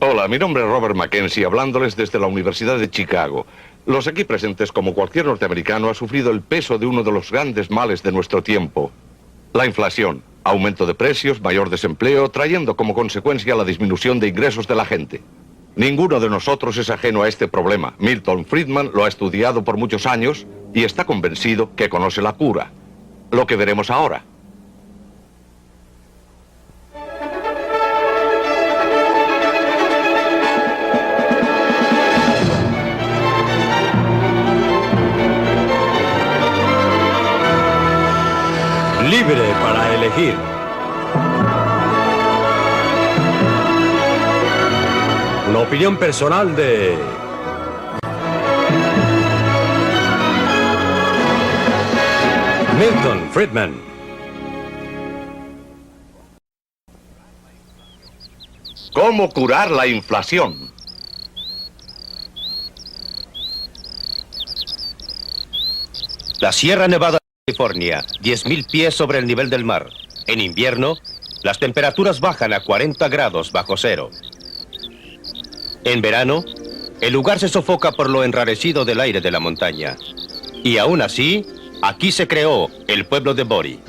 Hola, mi nombre es Robert Mackenzie, hablándoles desde la Universidad de Chicago. Los aquí presentes, como cualquier norteamericano, ha sufrido el peso de uno de los grandes males de nuestro tiempo. La inflación, aumento de precios, mayor desempleo, trayendo como consecuencia la disminución de ingresos de la gente. Ninguno de nosotros es ajeno a este problema. Milton Friedman lo ha estudiado por muchos años y está convencido que conoce la cura. Lo que veremos ahora. Libre para elegir. Una opinión personal de Milton Friedman. ¿Cómo curar la inflación? La Sierra Nevada de California, 10.000 pies sobre el nivel del mar. En invierno, las temperaturas bajan a 40 grados bajo cero. En verano, el lugar se sofoca por lo enrarecido del aire de la montaña. Y aún así, aquí se creó el pueblo de Bori.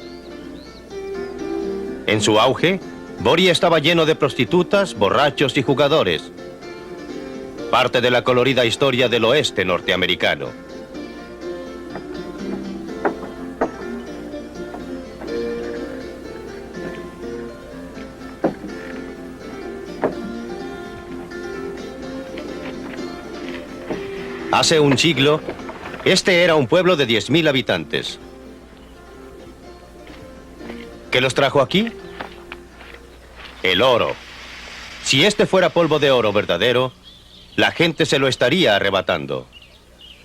En su auge, Bori estaba lleno de prostitutas, borrachos y jugadores. Parte de la colorida historia del oeste norteamericano. Hace un siglo, este era un pueblo de 10.000 habitantes. ¿Qué los trajo aquí? El oro. Si este fuera polvo de oro verdadero, la gente se lo estaría arrebatando.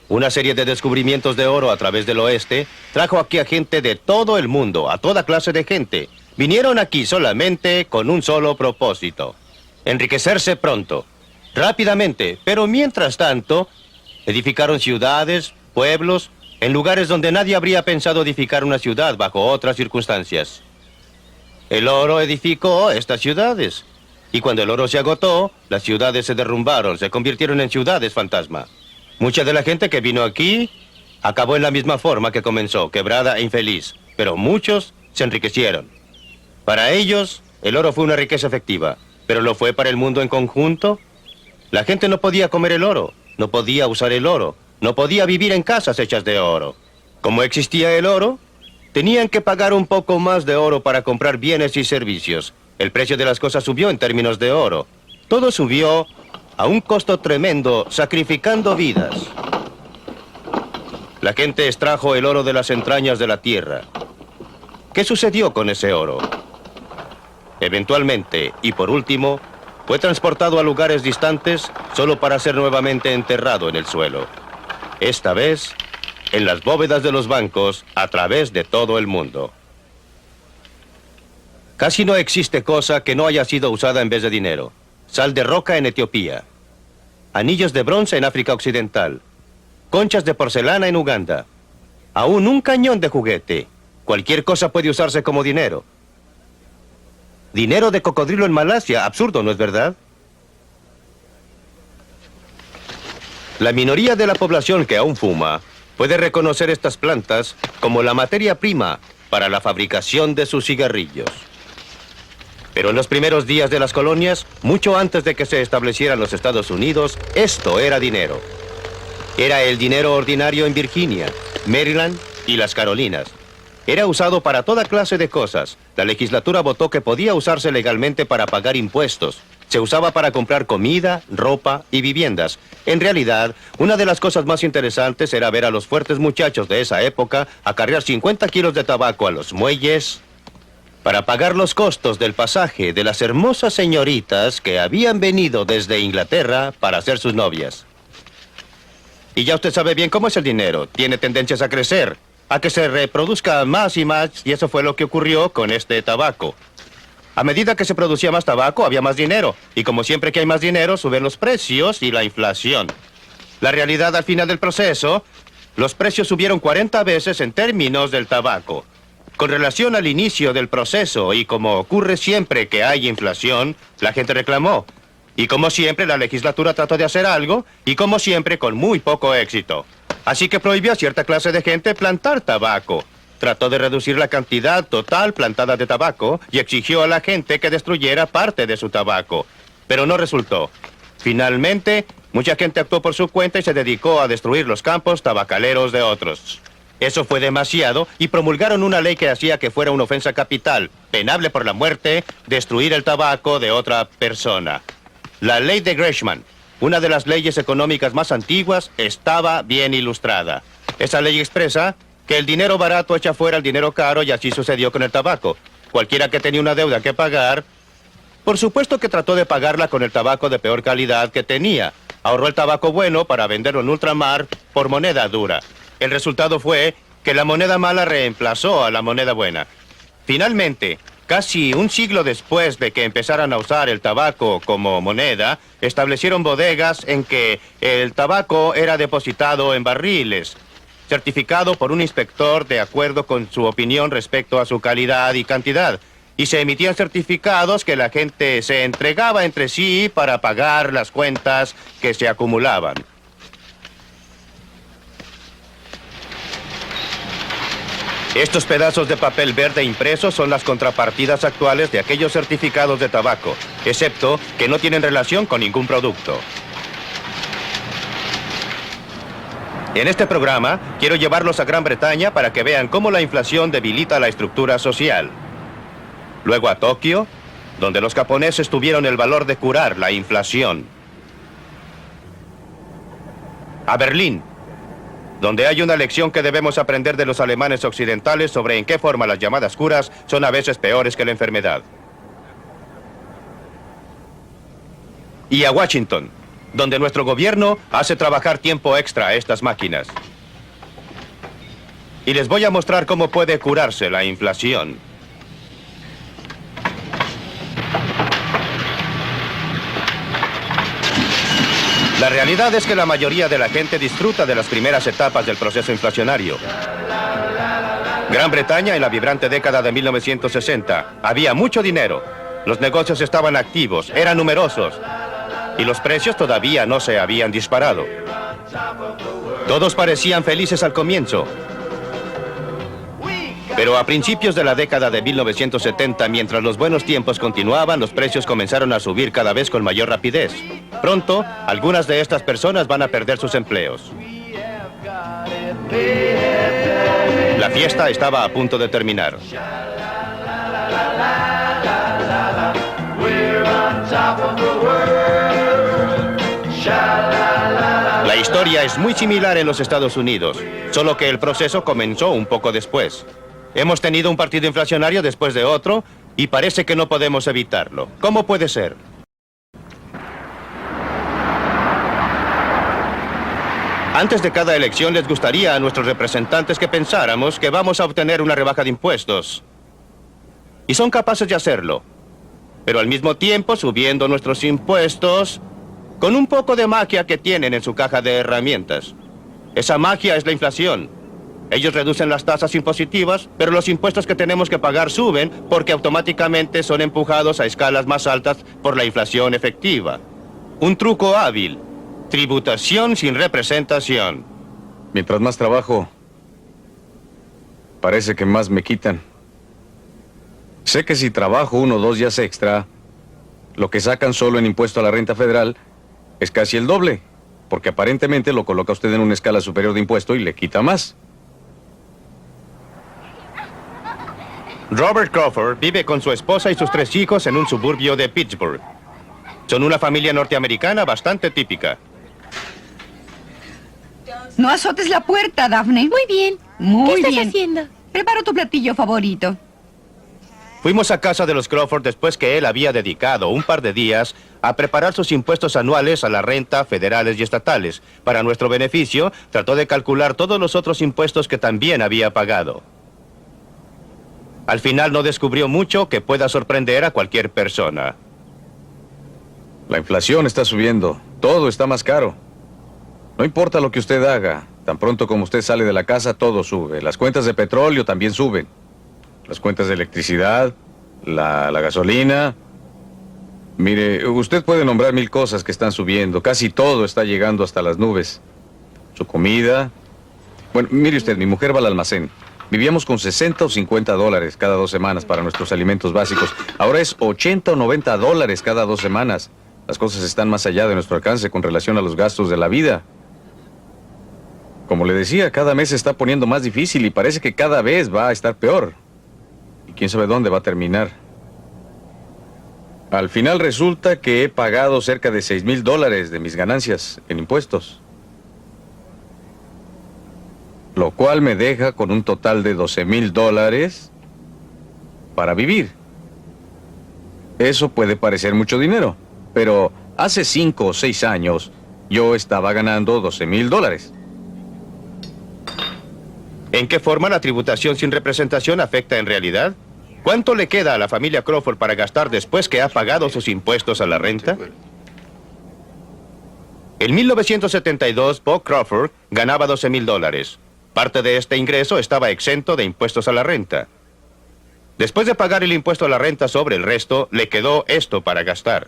Una serie de descubrimientos de oro a través del oeste trajo aquí a gente de todo el mundo, a toda clase de gente. Vinieron aquí solamente con un solo propósito: enriquecerse pronto, rápidamente, pero mientras tanto edificaron ciudades, pueblos, en lugares donde nadie habría pensado edificar una ciudad bajo otras circunstancias. El oro edificó estas ciudades. Y cuando el oro se agotó, las ciudades se derrumbaron, se convirtieron en ciudades fantasma. Mucha de la gente que vino aquí acabó en la misma forma que comenzó, quebrada e infeliz. Pero muchos se enriquecieron. Para ellos, el oro fue una riqueza efectiva. ¿Pero lo fue para el mundo en conjunto? La gente no podía comer el oro. No podía usar el oro, no podía vivir en casas hechas de oro. Como existía el oro, tenían que pagar un poco más de oro para comprar bienes y servicios. El precio de las cosas subió en términos de oro. Todo subió a un costo tremendo, sacrificando vidas. La gente extrajo el oro de las entrañas de la tierra. ¿Qué sucedió con ese oro? Eventualmente, y por último, fue transportado a lugares distantes solo para ser nuevamente enterrado en el suelo. Esta vez, en las bóvedas de los bancos, a través de todo el mundo. Casi no existe cosa que no haya sido usada en vez de dinero. Sal de roca en Etiopía. Anillos de bronce en África Occidental. Conchas de porcelana en Uganda. Aún un cañón de juguete. Cualquier cosa puede usarse como dinero. Dinero de cocodrilo en Malasia. Absurdo, ¿no es verdad? La minoría de la población que aún fuma puede reconocer estas plantas como la materia prima para la fabricación de sus cigarrillos. Pero en los primeros días de las colonias, mucho antes de que se establecieran los Estados Unidos, esto era dinero. Era el dinero ordinario en Virginia, Maryland y las Carolinas. Era usado para toda clase de cosas. La legislatura votó que podía usarse legalmente para pagar impuestos. Se usaba para comprar comida, ropa y viviendas. En realidad, una de las cosas más interesantes era ver a los fuertes muchachos de esa época acarrear 50 kilos de tabaco a los muelles para pagar los costos del pasaje de las hermosas señoritas que habían venido desde Inglaterra para ser sus novias. Y ya usted sabe bien cómo es el dinero. Tiene tendencias a crecer, a que se reproduzca más y más, y eso fue lo que ocurrió con este tabaco. A medida que se producía más tabaco, había más dinero. Y como siempre que hay más dinero, suben los precios y la inflación. La realidad al final del proceso, los precios subieron 40 veces en términos del tabaco. Con relación al inicio del proceso, y como ocurre siempre que hay inflación, la gente reclamó: Y como siempre, la legislatura trató de hacer algo, y como siempre, con muy poco éxito. Así que prohibió a cierta clase de gente plantar tabaco. Trató de reducir la cantidad total plantada de tabaco y exigió a la gente que destruyera parte de su tabaco. Pero no resultó. Finalmente, mucha gente actuó por su cuenta y se dedicó a destruir los campos tabacaleros de otros. Eso fue demasiado y promulgaron una ley que hacía que fuera una ofensa capital, penable por la muerte, destruir el tabaco de otra persona. La ley de Gresham, una de las leyes económicas más antiguas, estaba bien ilustrada. Esa ley expresa que el dinero barato echa fuera el dinero caro y así sucedió con el tabaco. Cualquiera que tenía una deuda que pagar, por supuesto que trató de pagarla con el tabaco de peor calidad que tenía. Ahorró el tabaco bueno para venderlo en ultramar por moneda dura. El resultado fue que la moneda mala reemplazó a la moneda buena. Finalmente, casi un siglo después de que empezaran a usar el tabaco como moneda, establecieron bodegas en que el tabaco era depositado en barriles, certificado por un inspector de acuerdo con su opinión respecto a su calidad y cantidad. Y se emitían certificados que la gente se entregaba entre sí para pagar las cuentas que se acumulaban. Estos pedazos de papel verde impresos son las contrapartidas actuales de aquellos certificados de tabaco, excepto que no tienen relación con ningún producto. En este programa, quiero llevarlos a Gran Bretaña para que vean cómo la inflación debilita la estructura social. Luego a Tokio, donde los japoneses tuvieron el valor de curar la inflación. A Berlín, donde hay una lección que debemos aprender de los alemanes occidentales sobre en qué forma las llamadas curas son a veces peores que la enfermedad. Y a Washington, donde nuestro gobierno hace trabajar tiempo extra a estas máquinas. Y les voy a mostrar cómo puede curarse la inflación. La realidad es que la mayoría de la gente disfruta de las primeras etapas del proceso inflacionario. Gran Bretaña, en la vibrante década de 1960, había mucho dinero. Los negocios estaban activos, eran numerosos. Y los precios todavía no se habían disparado. Todos parecían felices al comienzo. Pero a principios de la década de 1970, mientras los buenos tiempos continuaban, los precios comenzaron a subir cada vez con mayor rapidez. Pronto, algunas de estas personas van a perder sus empleos. La fiesta estaba a punto de terminar. La historia es muy similar en los Estados Unidos, solo que el proceso comenzó un poco después. Hemos tenido un partido inflacionario después de otro y parece que no podemos evitarlo. ¿Cómo puede ser? Antes de cada elección les gustaría a nuestros representantes que pensáramos que vamos a obtener una rebaja de impuestos. Y son capaces de hacerlo. Pero al mismo tiempo subiendo nuestros impuestos con un poco de magia que tienen en su caja de herramientas. Esa magia es la inflación. Ellos reducen las tasas impositivas, pero los impuestos que tenemos que pagar suben porque automáticamente son empujados a escalas más altas por la inflación efectiva. Un truco hábil. Tributación sin representación. Mientras más trabajo, parece que más me quitan. Sé que si trabajo 1 o 2 días extra, lo que sacan solo en impuesto a la renta federal es casi el doble, porque aparentemente lo coloca usted en una escala superior de impuesto y le quita más. Robert Crawford vive con su esposa y sus 3 hijos en un suburbio de Pittsburgh. Son una familia norteamericana bastante típica. No azotes la puerta, Daphne. Muy bien. Muy ¿Qué bien. estás haciendo? Preparo tu platillo favorito. Fuimos a casa de los Crawford después que él había dedicado un par de días a preparar sus impuestos anuales a la renta, federales y estatales. Para nuestro beneficio, trató de calcular todos los otros impuestos que también había pagado. Al final no descubrió mucho que pueda sorprender a cualquier persona. La inflación está subiendo. Todo está más caro. No importa lo que usted haga. Tan pronto como usted sale de la casa, todo sube. Las cuentas de petróleo también suben. Las cuentas de electricidad, la gasolina. Mire, usted puede nombrar 1000 cosas que están subiendo. Casi todo está llegando hasta las nubes. Su comida. Bueno, mire usted, mi mujer va al almacén. Vivíamos con 60 o 50 dólares cada 2 semanas para nuestros alimentos básicos. Ahora es 80 o 90 dólares cada 2 semanas. Las cosas están más allá de nuestro alcance con relación a los gastos de la vida. Como le decía, cada mes se está poniendo más difícil y parece que cada vez va a estar peor. Y quién sabe dónde va a terminar. Al final resulta que he pagado cerca de $6,000 de mis ganancias en impuestos. Lo cual me deja con un total de $12,000 para vivir. Eso puede parecer mucho dinero, pero hace 5 o 6 años yo estaba ganando $12,000. ¿En qué forma la tributación sin representación afecta en realidad? ¿Cuánto le queda a la familia Crawford para gastar después que ha pagado sus impuestos a la renta? En 1972, Bob Crawford ganaba $12,000. Parte de este ingreso estaba exento de impuestos a la renta. Después de pagar el impuesto a la renta sobre el resto, le quedó esto para gastar.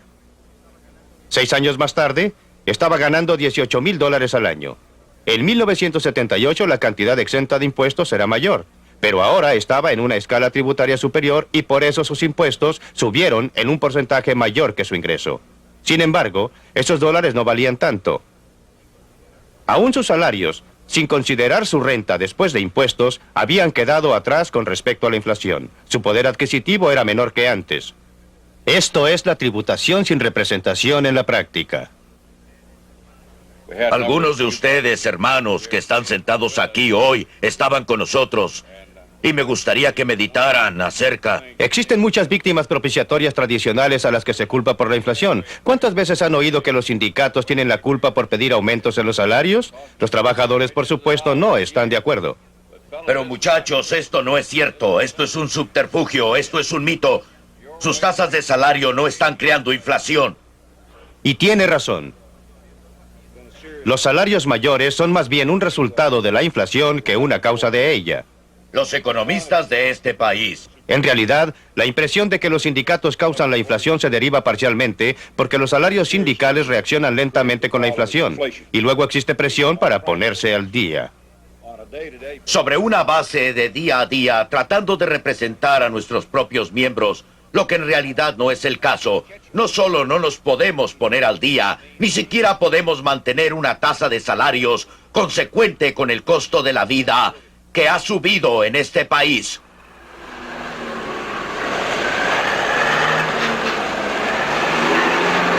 6 años más tarde, estaba ganando $18,000 al año. En 1978, la cantidad exenta de impuestos era mayor. Pero ahora estaba en una escala tributaria superior y por eso sus impuestos subieron en un porcentaje mayor que su ingreso. Sin embargo, esos dólares no valían tanto. Aún sus salarios, sin considerar su renta después de impuestos, habían quedado atrás con respecto a la inflación. Su poder adquisitivo era menor que antes. Esto es la tributación sin representación en la práctica. Algunos de ustedes, hermanos, que están sentados aquí hoy, estaban con nosotros. Y me gustaría que meditaran acerca. Existen muchas víctimas propiciatorias tradicionales a las que se culpa por la inflación. ¿Cuántas veces han oído que los sindicatos tienen la culpa por pedir aumentos en los salarios? Los trabajadores, por supuesto, no están de acuerdo. Pero muchachos, esto no es cierto. Esto es un subterfugio, esto es un mito. Sus tasas de salario no están creando inflación. Y tiene razón. Los salarios mayores son más bien un resultado de la inflación que una causa de ella. Los economistas de este país. En realidad, la impresión de que los sindicatos causan la inflación se deriva parcialmente porque los salarios sindicales reaccionan lentamente con la inflación y luego existe presión para ponerse al día. Sobre una base de día a día, tratando de representar a nuestros propios miembros, lo que en realidad no es el caso. No solo no nos podemos poner al día, ni siquiera podemos mantener una tasa de salarios consecuente con el costo de la vida que ha subido en este país.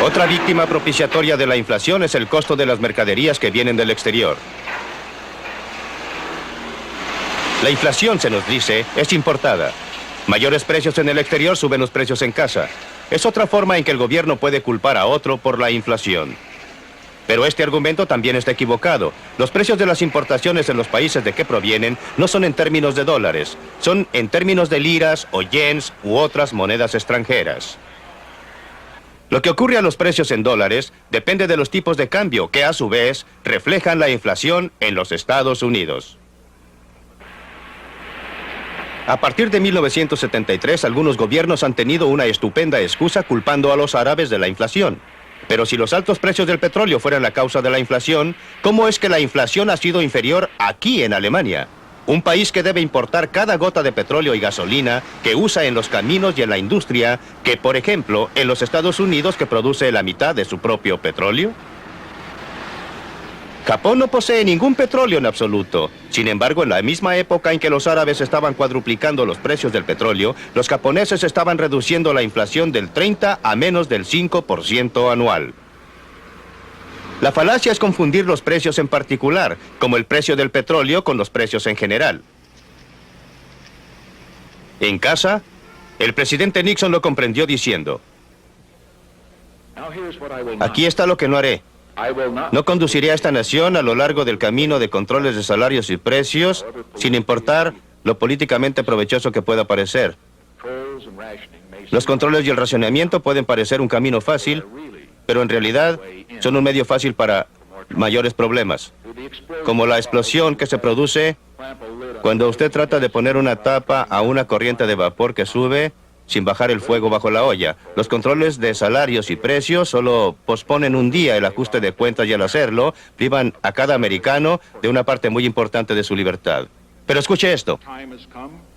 Otra víctima propiciatoria de la inflación es el costo de las mercaderías que vienen del exterior. La inflación, se nos dice, es importada. Mayores precios en el exterior suben los precios en casa. Es otra forma en que el gobierno puede culpar a otro por la inflación. Pero este argumento también está equivocado. Los precios de las importaciones en los países de que provienen no son en términos de dólares, son en términos de liras o yens u otras monedas extranjeras. Lo que ocurre a los precios en dólares depende de los tipos de cambio que a su vez reflejan la inflación en los Estados Unidos. A partir de 1973, algunos gobiernos han tenido una estupenda excusa culpando a los árabes de la inflación. Pero si los altos precios del petróleo fueran la causa de la inflación, ¿cómo es que la inflación ha sido inferior aquí en Alemania? Un país que debe importar cada gota de petróleo y gasolina que usa en los caminos y en la industria, que por ejemplo en los Estados Unidos que produce la mitad de su propio petróleo. Japón no posee ningún petróleo en absoluto. Sin embargo, en la misma época en que los árabes estaban cuadruplicando los precios del petróleo, los japoneses estaban reduciendo la inflación del 30 a menos del 5% anual. La falacia es confundir los precios en particular, como el precio del petróleo con los precios en general. En casa, el presidente Nixon lo comprendió diciendo: aquí está lo que no haré. No conduciré a esta nación a lo largo del camino de controles de salarios y precios, sin importar lo políticamente provechoso que pueda parecer. Los controles y el racionamiento pueden parecer un camino fácil, pero en realidad son un medio fácil para mayores problemas, como la explosión que se produce cuando usted trata de poner una tapa a una corriente de vapor que sube sin bajar el fuego bajo la olla. Los controles de salarios y precios solo posponen un día el ajuste de cuentas y al hacerlo, privan a cada americano de una parte muy importante de su libertad. Pero escuche esto.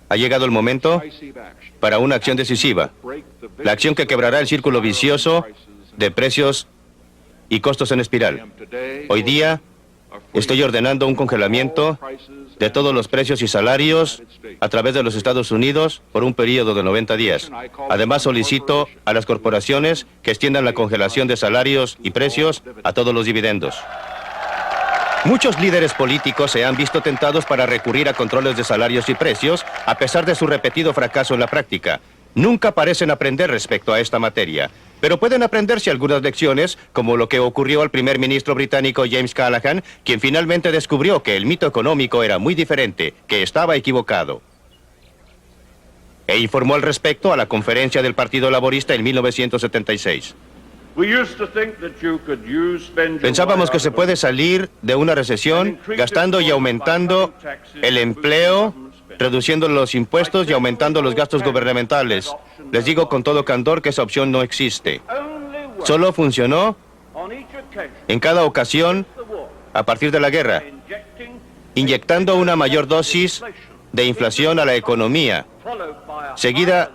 Ha llegado el momento para una acción decisiva. La acción que quebrará el círculo vicioso de precios y costos en espiral. Hoy día estoy ordenando un congelamiento de todos los precios y salarios a través de los Estados Unidos por un periodo de 90 días. Además, solicito a las corporaciones que extiendan la congelación de salarios y precios a todos los dividendos. Muchos líderes políticos se han visto tentados para recurrir a controles de salarios y precios, a pesar de su repetido fracaso en la práctica. Nunca parecen aprender respecto a esta materia, pero pueden aprenderse algunas lecciones, como lo que ocurrió al primer ministro británico James Callaghan, quien finalmente descubrió que el mito económico era muy diferente, que estaba equivocado. E informó al respecto a la conferencia del Partido Laborista en 1976. Pensábamos que se puede salir de una recesión gastando y aumentando el empleo, reduciendo los impuestos y aumentando los gastos gubernamentales. Les digo con todo candor que esa opción no existe. Solo funcionó en cada ocasión a partir de la guerra, inyectando una mayor dosis de inflación a la economía, seguida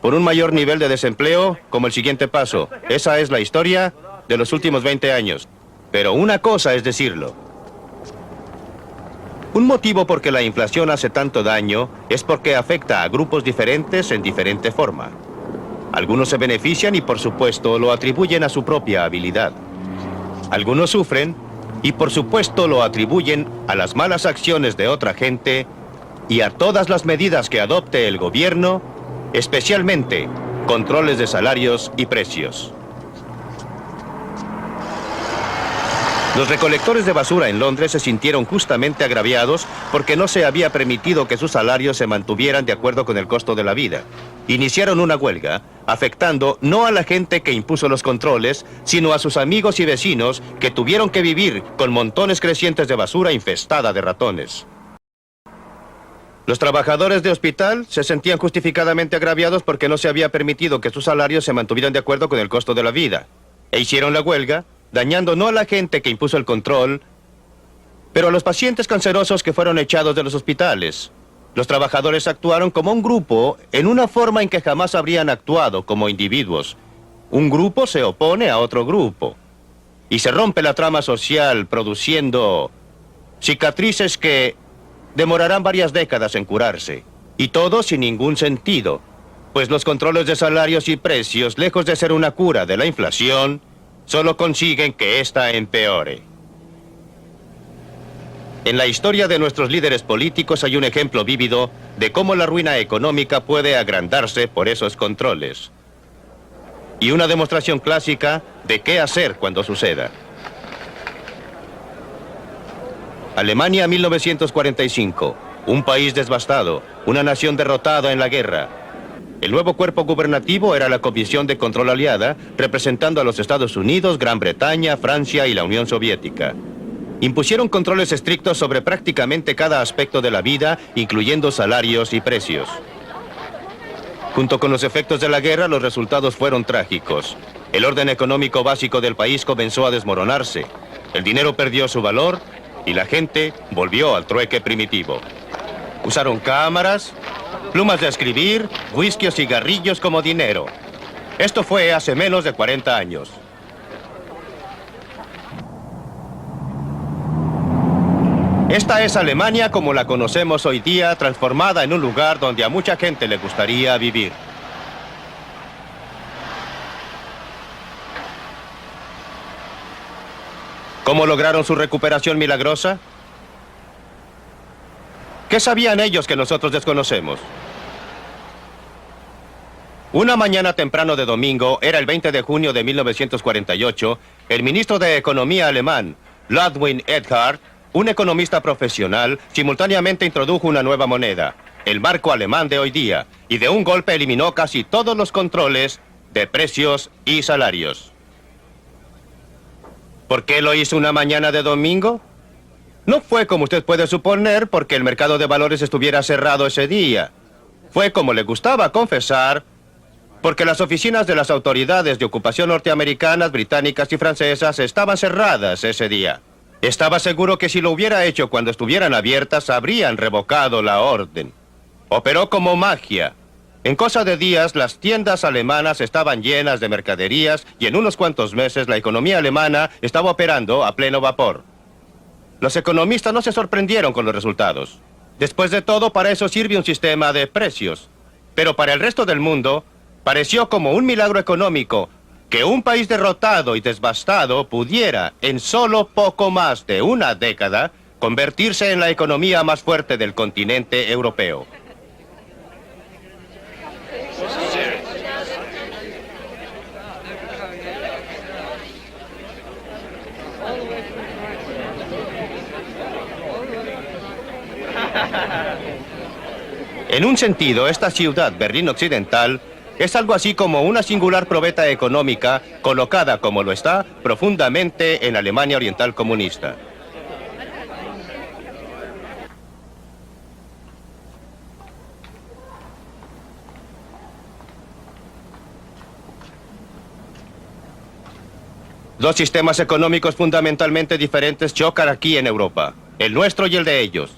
por un mayor nivel de desempleo como el siguiente paso. Esa es la historia de los últimos 20 años. Pero una cosa es decirlo. Un motivo por que la inflación hace tanto daño es porque afecta a grupos diferentes en diferente forma. Algunos se benefician y por supuesto lo atribuyen a su propia habilidad. Algunos sufren y por supuesto lo atribuyen a las malas acciones de otra gente y a todas las medidas que adopte el gobierno, especialmente controles de salarios y precios. Los recolectores de basura en Londres se sintieron justamente agraviados porque no se había permitido que sus salarios se mantuvieran de acuerdo con el costo de la vida. Iniciaron una huelga, afectando no a la gente que impuso los controles, sino a sus amigos y vecinos que tuvieron que vivir con montones crecientes de basura infestada de ratones. Los trabajadores de hospital se sentían justificadamente agraviados porque no se había permitido que sus salarios se mantuvieran de acuerdo con el costo de la vida. E hicieron la huelga, dañando no a la gente que impuso el control, pero a los pacientes cancerosos que fueron echados de los hospitales. Los trabajadores actuaron como un grupo en una forma en que jamás habrían actuado como individuos. Un grupo se opone a otro grupo y se rompe la trama social produciendo cicatrices que demorarán varias décadas en curarse. Y todo sin ningún sentido, pues los controles de salarios y precios, lejos de ser una cura de la inflación, solo consiguen que ésta empeore. En la historia de nuestros líderes políticos hay un ejemplo vívido de cómo la ruina económica puede agrandarse por esos controles. Y una demostración clásica de qué hacer cuando suceda. Alemania 1945, un país devastado, una nación derrotada en la guerra. El nuevo cuerpo gubernativo era la Comisión de Control Aliada, representando a los Estados Unidos, Gran Bretaña, Francia y la Unión Soviética. Impusieron controles estrictos sobre prácticamente cada aspecto de la vida, incluyendo salarios y precios. Junto con los efectos de la guerra, los resultados fueron trágicos. El orden económico básico del país comenzó a desmoronarse. El dinero perdió su valor y la gente volvió al trueque primitivo. Usaron cámaras, plumas de escribir, whisky o cigarrillos como dinero. Esto fue hace menos de 40 años. Esta es Alemania como la conocemos hoy día, transformada en un lugar donde a mucha gente le gustaría vivir. ¿Cómo lograron su recuperación milagrosa? ¿Qué sabían ellos que nosotros desconocemos? Una mañana temprano de domingo, era el 20 de junio de 1948, el ministro de Economía alemán, Ludwig Erhard, un economista profesional, simultáneamente introdujo una nueva moneda, el marco alemán de hoy día, y de un golpe eliminó casi todos los controles de precios y salarios. ¿Por qué lo hizo una mañana de domingo? No fue como usted puede suponer porque el mercado de valores estuviera cerrado ese día. Fue como le gustaba confesar, porque las oficinas de las autoridades de ocupación norteamericanas, británicas y francesas estaban cerradas ese día. Estaba seguro que si lo hubiera hecho cuando estuvieran abiertas, habrían revocado la orden. Operó como magia. En cosa de días, las tiendas alemanas estaban llenas de mercaderías y en unos cuantos meses la economía alemana estaba operando a pleno vapor. Los economistas no se sorprendieron con los resultados. Después de todo, para eso sirve un sistema de precios. Pero para el resto del mundo, pareció como un milagro económico que un país derrotado y devastado pudiera, en solo poco más de una década, convertirse en la economía más fuerte del continente europeo. En un sentido, esta ciudad, Berlín Occidental, es algo así como una singular probeta económica colocada, como lo está, profundamente en Alemania Oriental comunista. Dos sistemas económicos fundamentalmente diferentes chocan aquí en Europa, el nuestro y el de ellos,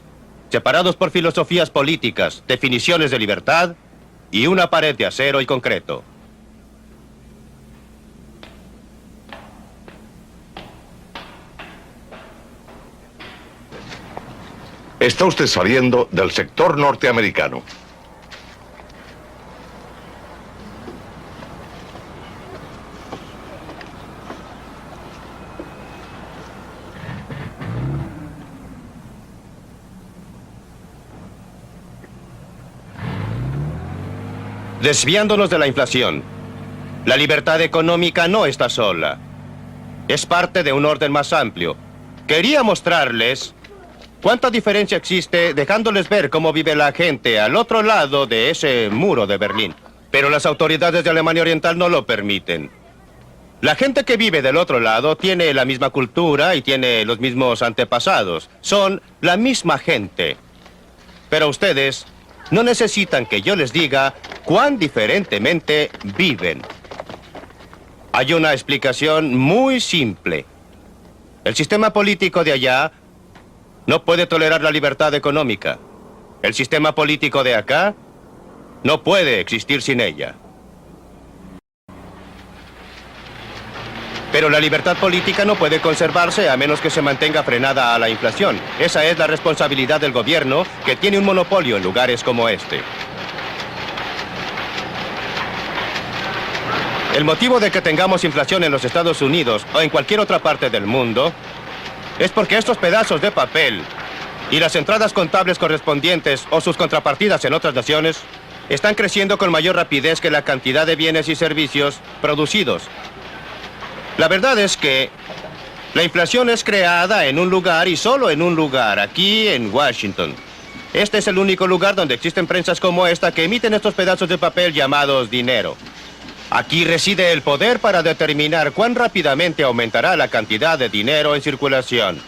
separados por filosofías políticas, definiciones de libertad y una pared de acero y concreto. Está usted saliendo del sector norteamericano. Desviándonos de la inflación, la libertad económica no está sola. Es parte de un orden más amplio. Quería mostrarles cuánta diferencia existe dejándoles ver cómo vive la gente al otro lado de ese muro de Berlín. Pero las autoridades de Alemania Oriental no lo permiten. La gente que vive del otro lado tiene la misma cultura y tiene los mismos antepasados. Son la misma gente. Pero ustedes no necesitan que yo les diga cuán diferentemente viven. Hay una explicación muy simple. El sistema político de allá no puede tolerar la libertad económica. El sistema político de acá no puede existir sin ella. Pero la libertad política no puede conservarse a menos que se mantenga frenada a la inflación. Esa es la responsabilidad del gobierno, que tiene un monopolio en lugares como este. El motivo de que tengamos inflación en los Estados Unidos o en cualquier otra parte del mundo es porque estos pedazos de papel y las entradas contables correspondientes o sus contrapartidas en otras naciones están creciendo con mayor rapidez que la cantidad de bienes y servicios producidos. La verdad es que la inflación es creada en un lugar y solo en un lugar, aquí en Washington. Este es el único lugar donde existen prensas como esta que emiten estos pedazos de papel llamados dinero. Aquí reside el poder para determinar cuán rápidamente aumentará la cantidad de dinero en circulación.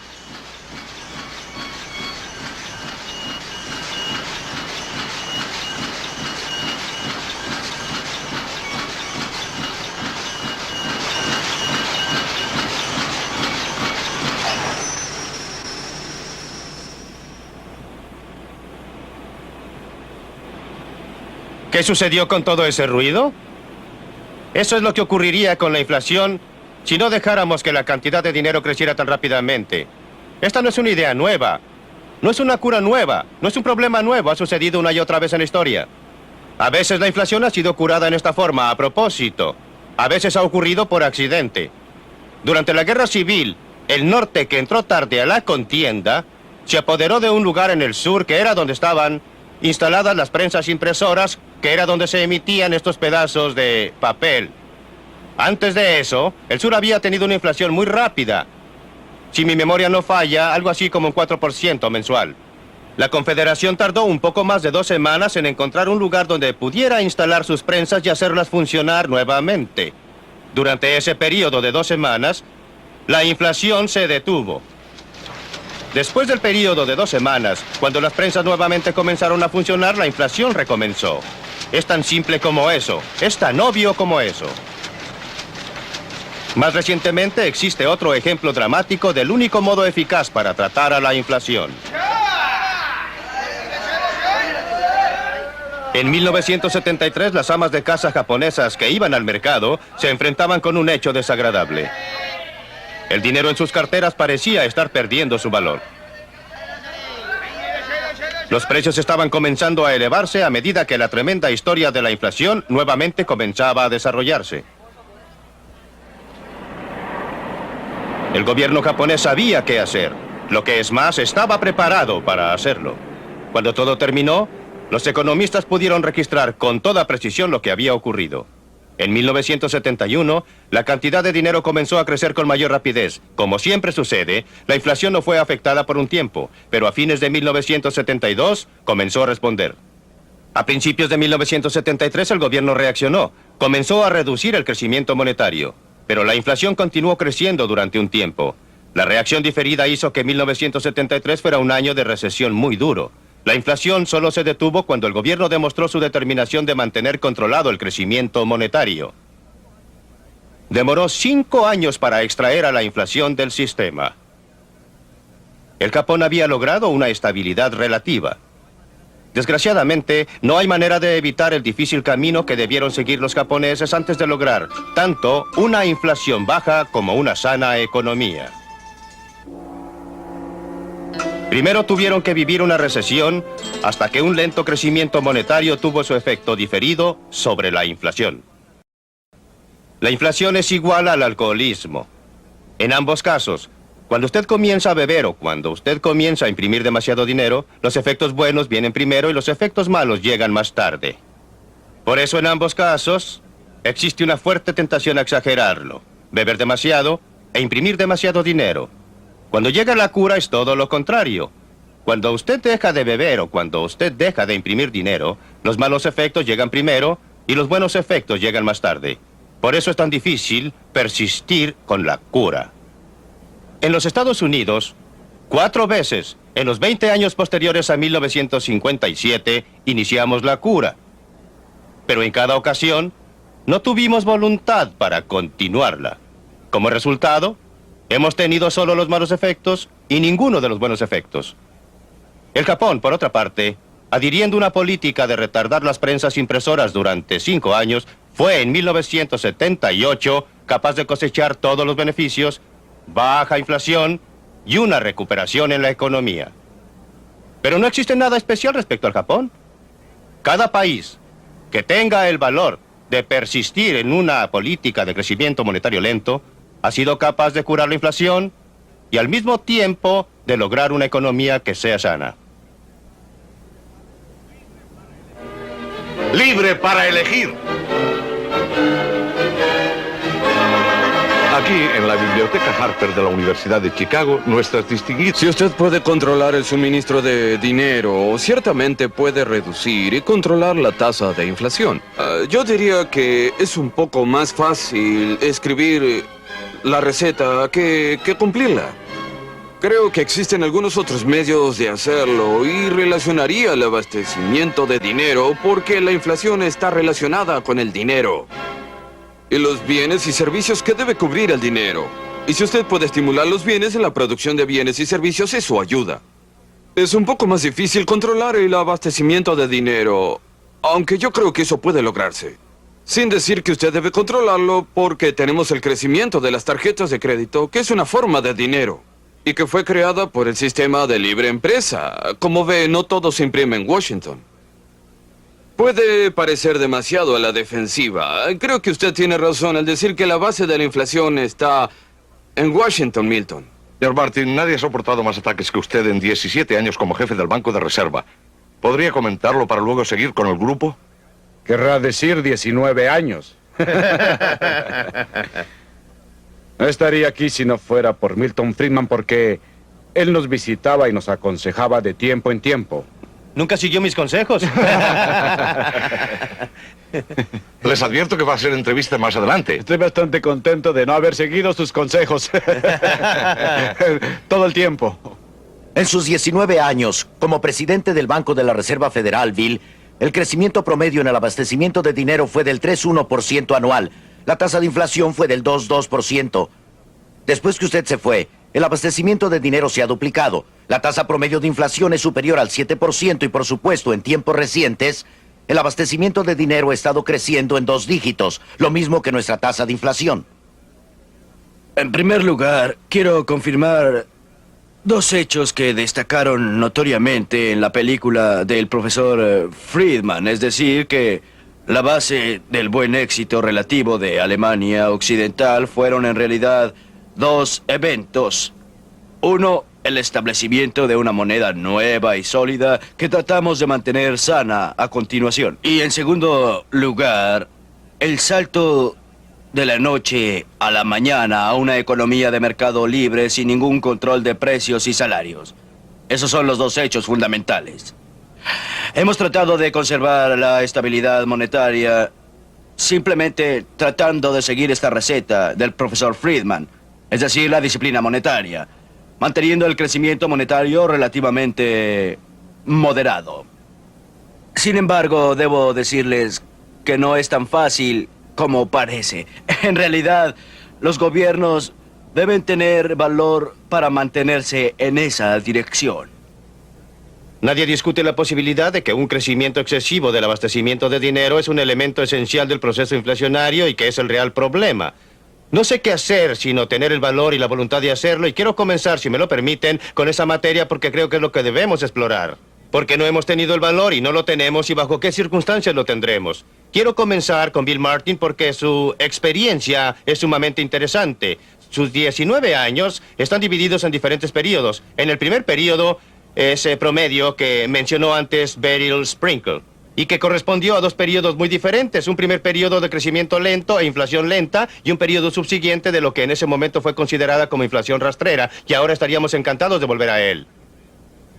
¿Qué sucedió con todo ese ruido? Eso es lo que ocurriría con la inflación si no dejáramos que la cantidad de dinero creciera tan rápidamente. Esta no es una idea nueva, no es una cura nueva, no es un problema nuevo, ha sucedido una y otra vez en la historia. A veces la inflación ha sido curada en esta forma a propósito, a veces ha ocurrido por accidente. Durante la Guerra Civil, el norte, que entró tarde a la contienda, se apoderó de un lugar en el sur que era donde estaban instaladas las prensas impresoras, que era donde se emitían estos pedazos de papel. Antes de eso, el sur había tenido una inflación muy rápida. Si mi memoria no falla, algo así como un 4% mensual. La Confederación tardó un poco más de 2 semanas en encontrar un lugar donde pudiera instalar sus prensas y hacerlas funcionar nuevamente. Durante ese periodo de 2 semanas, la inflación se detuvo. Después del periodo de 2 semanas, cuando las prensas nuevamente comenzaron a funcionar, la inflación recomenzó. Es tan simple como eso. Es tan obvio como eso. Más recientemente existe otro ejemplo dramático del único modo eficaz para tratar a la inflación. En 1973, las amas de casa japonesas que iban al mercado se enfrentaban con un hecho desagradable. El dinero en sus carteras parecía estar perdiendo su valor. Los precios estaban comenzando a elevarse a medida que la tremenda historia de la inflación nuevamente comenzaba a desarrollarse. El gobierno japonés sabía qué hacer. Lo que es más, estaba preparado para hacerlo. Cuando todo terminó, los economistas pudieron registrar con toda precisión lo que había ocurrido. En 1971, la cantidad de dinero comenzó a crecer con mayor rapidez. Como siempre sucede, la inflación no fue afectada por un tiempo, pero a fines de 1972 comenzó a responder. A principios de 1973 el gobierno reaccionó. Comenzó a reducir el crecimiento monetario. Pero la inflación continuó creciendo durante un tiempo. La reacción diferida hizo que 1973 fuera un año de recesión muy duro. La inflación solo se detuvo cuando el gobierno demostró su determinación de mantener controlado el crecimiento monetario. Demoró 5 años para extraer a la inflación del sistema. El Japón había logrado una estabilidad relativa. Desgraciadamente, no hay manera de evitar el difícil camino que debieron seguir los japoneses antes de lograr tanto una inflación baja como una sana economía. Primero tuvieron que vivir una recesión hasta que un lento crecimiento monetario tuvo su efecto diferido sobre la inflación. La inflación es igual al alcoholismo. En ambos casos, cuando usted comienza a beber o cuando usted comienza a imprimir demasiado dinero, los efectos buenos vienen primero y los efectos malos llegan más tarde. Por eso en ambos casos existe una fuerte tentación a exagerarlo, beber demasiado e imprimir demasiado dinero. Cuando llega la cura es todo lo contrario. Cuando usted deja de beber o cuando usted deja de imprimir dinero, los malos efectos llegan primero y los buenos efectos llegan más tarde. Por eso es tan difícil persistir con la cura. En los Estados Unidos, 4 veces en los 20 años posteriores a 1957 iniciamos la cura. Pero en cada ocasión no tuvimos voluntad para continuarla. Como resultado, hemos tenido solo los malos efectos y ninguno de los buenos efectos. El Japón, por otra parte, adhiriendo una política de retardar las prensas impresoras durante 5 años, fue en 1978 capaz de cosechar todos los beneficios, baja inflación y una recuperación en la economía. Pero no existe nada especial respecto al Japón. Cada país que tenga el valor de persistir en una política de crecimiento monetario lento ha sido capaz de curar la inflación y al mismo tiempo de lograr una economía que sea sana. Libre para elegir. Aquí, en la Biblioteca Harper de la Universidad de Chicago, nuestras distinguidas... Si usted puede controlar el suministro de dinero, ciertamente puede reducir y controlar la tasa de inflación. Yo diría que es un poco más fácil escribir la receta que cumplirla. Creo que existen algunos otros medios de hacerlo y relacionaría el abastecimiento de dinero porque la inflación está relacionada con el dinero y los bienes y servicios que debe cubrir el dinero. Y si usted puede estimular los bienes en la producción de bienes y servicios, eso ayuda. Es un poco más difícil controlar el abastecimiento de dinero, aunque yo creo que eso puede lograrse. Sin decir que usted debe controlarlo porque tenemos el crecimiento de las tarjetas de crédito, que es una forma de dinero y que fue creada por el sistema de libre empresa. Como ve, no todo se imprime en Washington. Puede parecer demasiado a la defensiva. Creo que usted tiene razón al decir que la base de la inflación está en Washington, Milton. Señor Martin, nadie ha soportado más ataques que usted en 17 años como jefe del Banco de Reserva. ¿Podría comentarlo para luego seguir con el grupo? Querrá decir 19 años. No estaría aquí si no fuera por Milton Friedman porque él nos visitaba y nos aconsejaba de tiempo en tiempo. ¿Nunca siguió mis consejos? Les advierto que va a ser entrevista más adelante. Estoy bastante contento de no haber seguido sus consejos. Todo el tiempo. En sus 19 años como presidente del Banco de la Reserva Federal, Bill, El crecimiento promedio en el abastecimiento de dinero fue del 3,1% anual. La tasa de inflación fue del 2,2%. Después que usted se fue, el abastecimiento de dinero se ha duplicado. La tasa promedio de inflación es superior al 7% y, por supuesto, en tiempos recientes, el abastecimiento de dinero ha estado creciendo en 2 dígitos, lo mismo que nuestra tasa de inflación. En primer lugar, quiero confirmar 2 hechos que destacaron notoriamente en la película del profesor Friedman, es decir, que la base del buen éxito relativo de Alemania Occidental fueron en realidad 2 eventos. Uno, el establecimiento de una moneda nueva y sólida que tratamos de mantener sana a continuación. Y en segundo lugar, el salto de la noche a la mañana a una economía de mercado libre sin ningún control de precios y salarios. Esos son los 2 hechos fundamentales. Hemos tratado de conservar la estabilidad monetaria simplemente tratando de seguir esta receta del profesor Friedman, es decir, la disciplina monetaria, manteniendo el crecimiento monetario relativamente moderado. Sin embargo, debo decirles que no es tan fácil como parece. En realidad, los gobiernos deben tener valor para mantenerse en esa dirección. Nadie discute la posibilidad de que un crecimiento excesivo del abastecimiento de dinero es un elemento esencial del proceso inflacionario y que es el real problema. No sé qué hacer sino tener el valor y la voluntad de hacerlo, y quiero comenzar, si me lo permiten, con esa materia porque creo que es lo que debemos explorar. Porque no hemos tenido el valor y no lo tenemos, y bajo qué circunstancias lo tendremos. Quiero comenzar con Bill Martin porque su experiencia es sumamente interesante. Sus 19 años están divididos en diferentes periodos. En el primer periodo, ese promedio que mencionó antes Beryl Sprinkle, y que correspondió a 2 periodos muy diferentes. Un primer periodo de crecimiento lento e inflación lenta, y un periodo subsiguiente de lo que en ese momento fue considerada como inflación rastrera, y ahora estaríamos encantados de volver a él.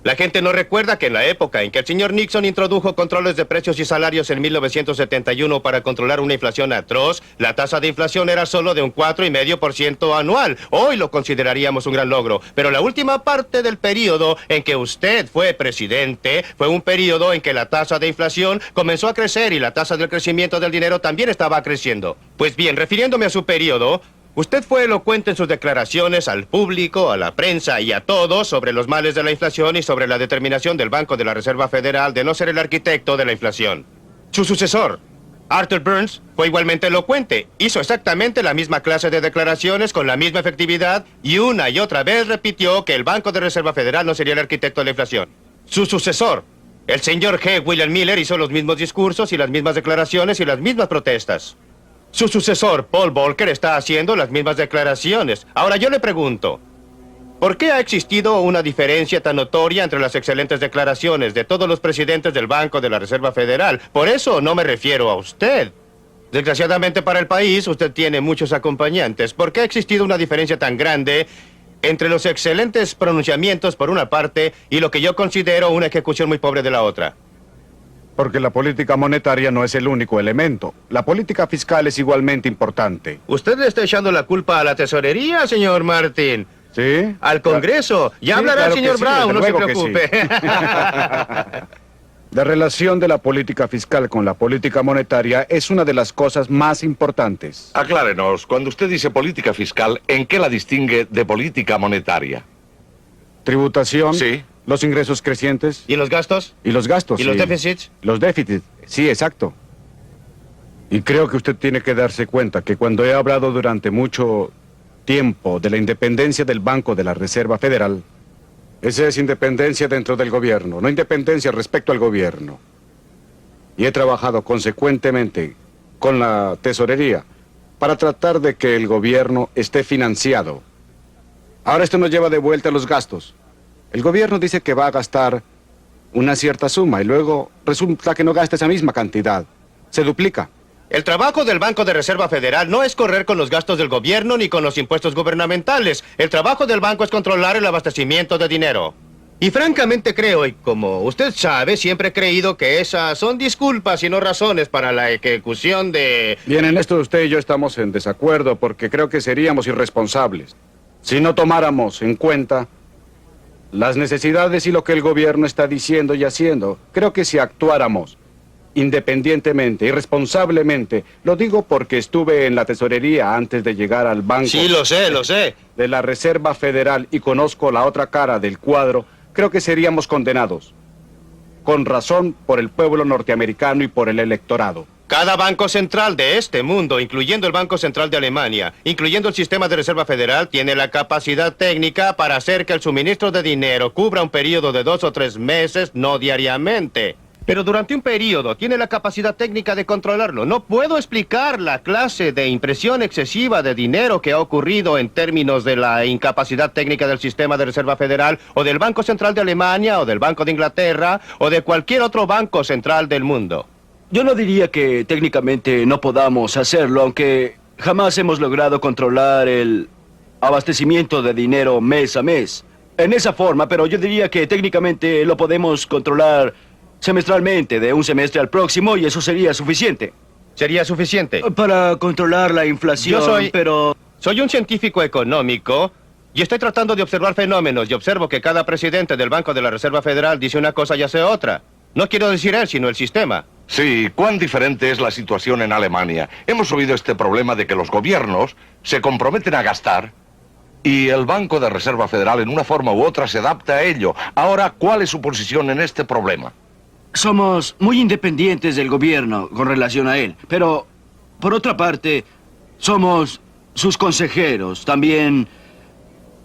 La gente no recuerda que en la época en que el señor Nixon introdujo controles de precios y salarios en 1971 para controlar una inflación atroz, la tasa de inflación era solo de un 4,5% anual. Hoy lo consideraríamos un gran logro, pero la última parte del periodo en que usted fue presidente fue un periodo en que la tasa de inflación comenzó a crecer y la tasa del crecimiento del dinero también estaba creciendo. Pues bien, refiriéndome a su periodo, usted fue elocuente en sus declaraciones al público, a la prensa y a todos sobre los males de la inflación y sobre la determinación del Banco de la Reserva Federal de no ser el arquitecto de la inflación. Su sucesor, Arthur Burns, fue igualmente elocuente. Hizo exactamente la misma clase de declaraciones con la misma efectividad y una y otra vez repitió que el Banco de Reserva Federal no sería el arquitecto de la inflación. Su sucesor, el señor G. William Miller, hizo los mismos discursos y las mismas declaraciones y las mismas protestas. Su sucesor, Paul Volcker, está haciendo las mismas declaraciones. Ahora yo le pregunto, ¿por qué ha existido una diferencia tan notoria entre las excelentes declaraciones de todos los presidentes del Banco de la Reserva Federal? Por eso no me refiero a usted. Desgraciadamente para el país, usted tiene muchos acompañantes. ¿Por qué ha existido una diferencia tan grande entre los excelentes pronunciamientos por una parte y lo que yo considero una ejecución muy pobre de la otra? Porque la política monetaria no es el único elemento. La política fiscal es igualmente importante. ¿Usted le está echando la culpa a la tesorería, señor Martin? ¿Sí? ¿Al Congreso? Ya Sí, hablará claro el señor que sí, Brown, desde no se luego que preocupe. La relación de la política fiscal con la política monetaria es una de las cosas más importantes. Aclárenos, cuando usted dice política fiscal, ¿en qué la distingue de política monetaria? Tributación. Sí. Los ingresos crecientes. ¿Y los gastos? Y los gastos. ¿Y los sí. déficits? Los déficits, sí, exacto. Y creo que usted tiene que darse cuenta que cuando he hablado durante mucho tiempo de la independencia del Banco de la Reserva Federal, esa es independencia dentro del gobierno, no independencia respecto al gobierno. Y he trabajado consecuentemente con la tesorería para tratar de que el gobierno esté financiado. Ahora esto nos lleva de vuelta a los gastos. El gobierno dice que va a gastar una cierta suma y luego resulta que no gasta esa misma cantidad. Se duplica. El trabajo del Banco de Reserva Federal no es correr con los gastos del gobierno ni con los impuestos gubernamentales. El trabajo del banco es controlar el abastecimiento de dinero. Y francamente creo, y como usted sabe, siempre he creído que esas son disculpas y no razones para la ejecución de... Bien, en esto usted y yo estamos en desacuerdo porque creo que seríamos irresponsables si no tomáramos en cuenta las necesidades y lo que el gobierno está diciendo y haciendo. Creo que si actuáramos independientemente y responsablemente, lo digo porque estuve en la tesorería antes de llegar al banco. Sí, lo sé. De la Reserva Federal y conozco la otra cara del cuadro, creo que seríamos condenados. Con razón por el pueblo norteamericano y por el electorado. Cada banco central de este mundo, incluyendo el Banco Central de Alemania, incluyendo el sistema de Reserva Federal, tiene la capacidad técnica para hacer que el suministro de dinero cubra un periodo de 2 o 3 meses, no diariamente. Pero durante un periodo tiene la capacidad técnica de controlarlo. No puedo explicar la clase de impresión excesiva de dinero que ha ocurrido en términos de la incapacidad técnica del sistema de Reserva Federal, o del Banco Central de Alemania, o del Banco de Inglaterra, o de cualquier otro banco central del mundo. Yo no diría que técnicamente no podamos hacerlo, aunque jamás hemos logrado controlar el abastecimiento de dinero mes a mes. En esa forma, pero yo diría que técnicamente lo podemos controlar semestralmente, de un semestre al próximo, y eso sería suficiente. ¿Sería suficiente? Para controlar la inflación, Soy un científico económico y estoy tratando de observar fenómenos, y observo que cada presidente del Banco de la Reserva Federal dice una cosa y hace otra. No quiero decir él, sino el sistema. Sí, cuán diferente es la situación en Alemania. Hemos oído este problema de que los gobiernos se comprometen a gastar y el Banco de Reserva Federal en una forma u otra se adapta a ello. Ahora, ¿cuál es su posición en este problema? Somos muy independientes del gobierno con relación a él, pero por otra parte, somos sus consejeros también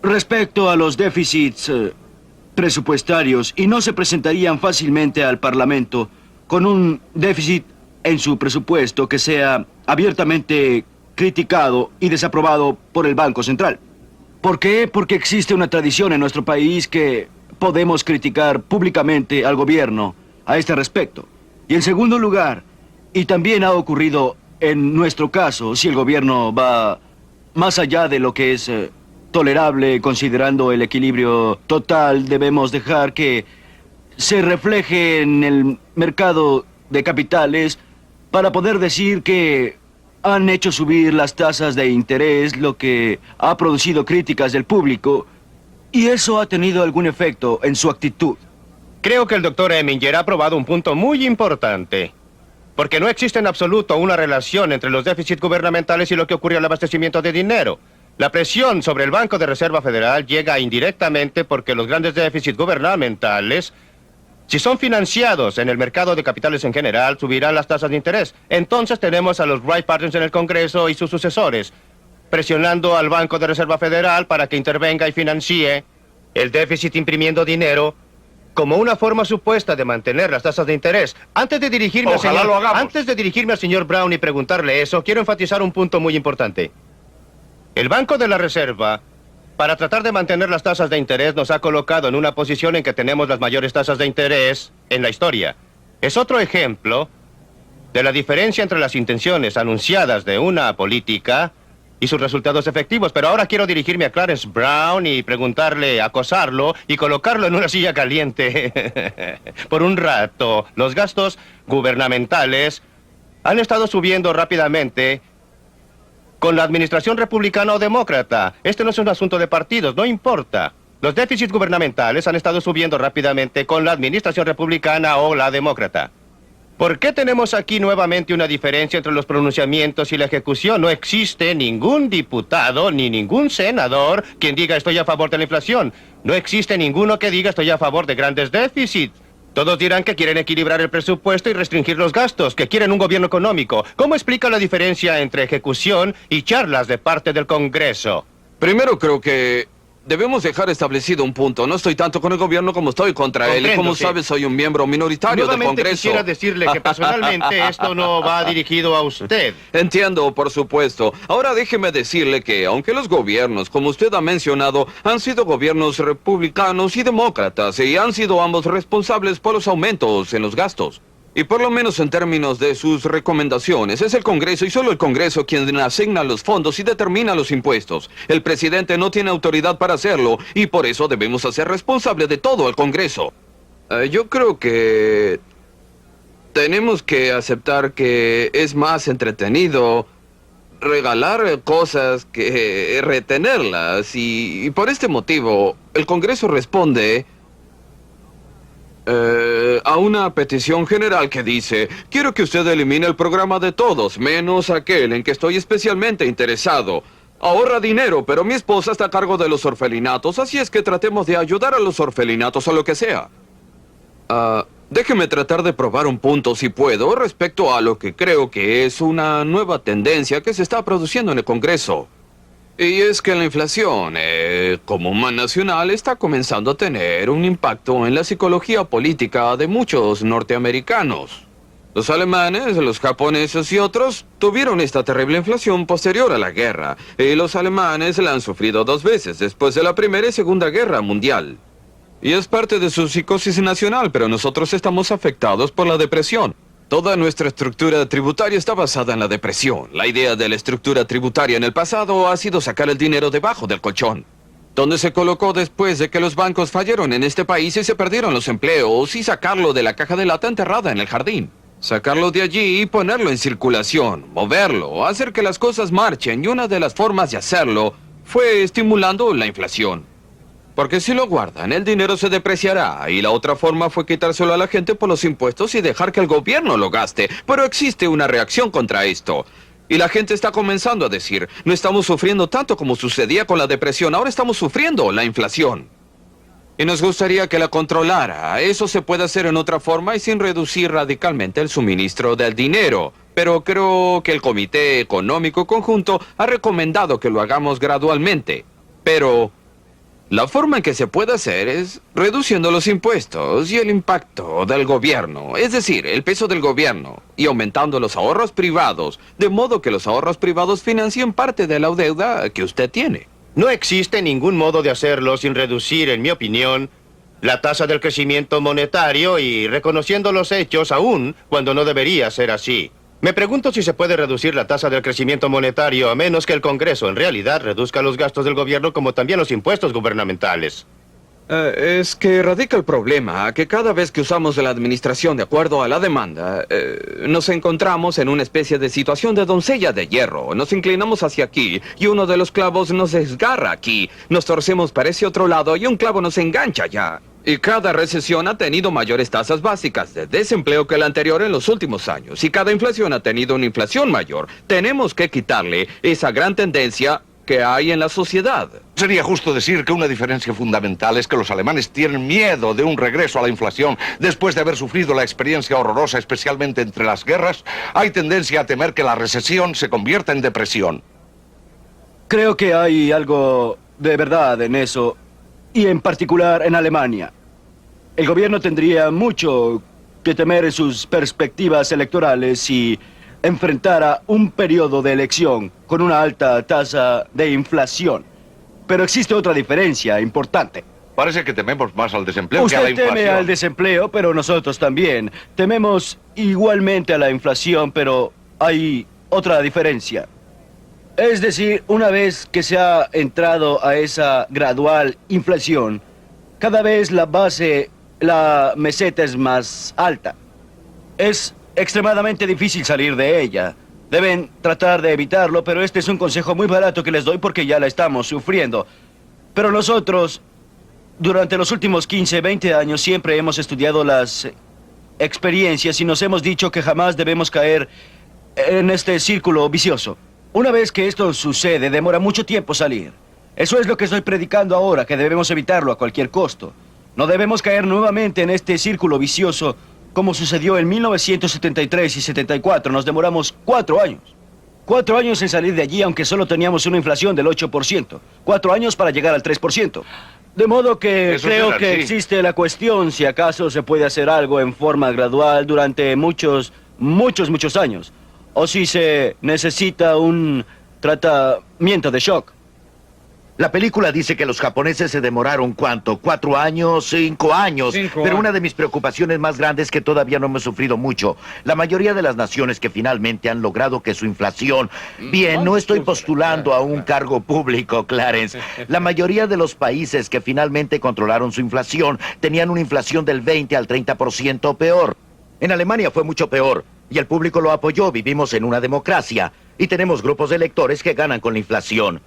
respecto a los déficits presupuestarios, y no se presentarían fácilmente al Parlamento con un déficit en su presupuesto que sea abiertamente criticado y desaprobado por el Banco Central. ¿Por qué? Porque existe una tradición en nuestro país que podemos criticar públicamente al gobierno a este respecto. Y en segundo lugar, y también ha ocurrido en nuestro caso, si el gobierno va más allá de lo que es tolerable considerando el equilibrio total, debemos dejar que se refleje en el mercado de capitales para poder decir que han hecho subir las tasas de interés, lo que ha producido críticas del público, y eso ha tenido algún efecto en su actitud. Creo que el doctor Eminger ha probado un punto muy importante. Porque no existe en absoluto una relación entre los déficits gubernamentales y lo que ocurre al abastecimiento de dinero. La presión sobre el Banco de Reserva Federal llega indirectamente porque los grandes déficits gubernamentales, si son financiados en el mercado de capitales en general, subirán las tasas de interés. Entonces tenemos a los Wright Partners en el Congreso y sus sucesores, presionando al Banco de Reserva Federal para que intervenga y financie el déficit imprimiendo dinero como una forma supuesta de mantener las tasas de interés. Antes de dirigirme al señor Brown y preguntarle eso, quiero enfatizar un punto muy importante. El Banco de la Reserva, para tratar de mantener las tasas de interés, nos ha colocado en una posición en que tenemos las mayores tasas de interés en la historia. Es otro ejemplo de la diferencia entre las intenciones anunciadas de una política y sus resultados efectivos. Pero ahora quiero dirigirme a Clarence Brown y preguntarle, acosarlo y colocarlo en una silla caliente por un rato. Los gastos gubernamentales han estado subiendo rápidamente con la administración republicana o demócrata. Este no es un asunto de partidos, no importa. Los déficits gubernamentales han estado subiendo rápidamente con la administración republicana o la demócrata. ¿Por qué tenemos aquí nuevamente una diferencia entre los pronunciamientos y la ejecución? No existe ningún diputado ni ningún senador quien diga estoy a favor de la inflación. No existe ninguno que diga estoy a favor de grandes déficits. Todos dirán que quieren equilibrar el presupuesto y restringir los gastos, que quieren un gobierno económico. ¿Cómo explica la diferencia entre ejecución y charlas de parte del Congreso? Primero creo que debemos dejar establecido un punto. No estoy tanto con el gobierno como estoy contra él. Y como sabe, soy un miembro minoritario del Congreso. Quisiera decirle que personalmente esto no va dirigido a usted. Entiendo, por supuesto. Ahora déjeme decirle que, aunque los gobiernos, como usted ha mencionado, han sido gobiernos republicanos y demócratas, y han sido ambos responsables por los aumentos en los gastos. Y por lo menos en términos de sus recomendaciones, es el Congreso y solo el Congreso quien asigna los fondos y determina los impuestos. El presidente no tiene autoridad para hacerlo y por eso debemos hacer responsable de todo al Congreso. Yo creo que tenemos que aceptar que es más entretenido regalar cosas que retenerlas y por este motivo el Congreso responde A una petición general que dice: quiero que usted elimine el programa de todos, menos aquel en que estoy especialmente interesado. Ahorra dinero, pero mi esposa está a cargo de los orfelinatos, así es que tratemos de ayudar a los orfelinatos o lo que sea. Déjeme tratar de probar un punto, si puedo, respecto a lo que creo que es una nueva tendencia que se está produciendo en el Congreso. Y es que la inflación, como mal nacional, está comenzando a tener un impacto en la psicología política de muchos norteamericanos. Los alemanes, los japoneses y otros tuvieron esta terrible inflación posterior a la guerra. Y los alemanes la han sufrido 2 veces, después de la Primera y Segunda Guerra Mundial. Y es parte de su psicosis nacional, pero nosotros estamos afectados por la depresión. Toda nuestra estructura tributaria está basada en la depresión. La idea de la estructura tributaria en el pasado ha sido sacar el dinero debajo del colchón, donde se colocó después de que los bancos fallaron en este país y se perdieron los empleos, y sacarlo de la caja de lata enterrada en el jardín. Sacarlo de allí y ponerlo en circulación, moverlo, hacer que las cosas marchen, y una de las formas de hacerlo fue estimulando la inflación. Porque si lo guardan, el dinero se depreciará, y la otra forma fue quitárselo a la gente por los impuestos y dejar que el gobierno lo gaste. Pero existe una reacción contra esto. Y la gente está comenzando a decir: no estamos sufriendo tanto como sucedía con la depresión, ahora estamos sufriendo la inflación. Y nos gustaría que la controlara. Eso se puede hacer en otra forma y sin reducir radicalmente el suministro del dinero. Pero creo que el Comité Económico Conjunto ha recomendado que lo hagamos gradualmente. Pero la forma en que se puede hacer es reduciendo los impuestos y el impacto del gobierno, es decir, el peso del gobierno, y aumentando los ahorros privados, de modo que los ahorros privados financien parte de la deuda que usted tiene. No existe ningún modo de hacerlo sin reducir, en mi opinión, la tasa del crecimiento monetario y reconociendo los hechos aún cuando no debería ser así. Me pregunto si se puede reducir la tasa del crecimiento monetario a menos que el Congreso en realidad reduzca los gastos del gobierno como también los impuestos gubernamentales. Es que radica el problema, que cada vez que usamos la administración de acuerdo a la demanda, nos encontramos en una especie de situación de doncella de hierro. Nos inclinamos hacia aquí y uno de los clavos nos desgarra aquí. Nos torcemos para ese otro lado y un clavo nos engancha allá. Y cada recesión ha tenido mayores tasas básicas de desempleo que la anterior en los últimos años. Y cada inflación ha tenido una inflación mayor. Tenemos que quitarle esa gran tendencia que hay en la sociedad. Sería justo decir que una diferencia fundamental es que los alemanes tienen miedo de un regreso a la inflación. Después de haber sufrido la experiencia horrorosa, especialmente entre las guerras, hay tendencia a temer que la recesión se convierta en depresión. Creo que hay algo de verdad en eso, y en particular en Alemania. El gobierno tendría mucho que temer en sus perspectivas electorales si enfrentara un periodo de elección con una alta tasa de inflación. Pero existe otra diferencia importante. Parece que tememos más al desempleo que a la Usted inflación. teme al desempleo, pero nosotros también. Tememos igualmente a la inflación, pero hay otra diferencia. Es decir, una vez que se ha entrado a esa gradual inflación, cada vez la meseta es más alta. Es extremadamente difícil salir de ella. Deben tratar de evitarlo, pero este es un consejo muy barato que les doy porque ya la estamos sufriendo. Pero nosotros, durante los últimos 15, 20 años, siempre hemos estudiado las experiencias y nos hemos dicho que jamás debemos caer en este círculo vicioso. Una vez que esto sucede, demora mucho tiempo salir. Eso es lo que estoy predicando ahora, que debemos evitarlo a cualquier costo. No debemos caer nuevamente en este círculo vicioso como sucedió en 1973 y 74. Nos demoramos 4 años. 4 años en salir de allí, aunque solo teníamos una inflación del 8%. 4 años para llegar al 3%. De modo que Eso creo será, que sí. existe la cuestión si acaso se puede hacer algo en forma gradual durante muchos años. O si se necesita un tratamiento de shock. La película dice que los japoneses se demoraron, ¿cuánto? 4 años, 5 años. Pero una de mis preocupaciones más grandes es que todavía no hemos sufrido mucho. La mayoría de las naciones que finalmente han logrado que su inflación... Bien, no estoy postulando a un cargo público, Clarence. La mayoría de los países que finalmente controlaron su inflación tenían una inflación del 20 al 30% peor. En Alemania fue mucho peor. Y el público lo apoyó. Vivimos en una democracia. Y tenemos grupos de electores que ganan con la inflación.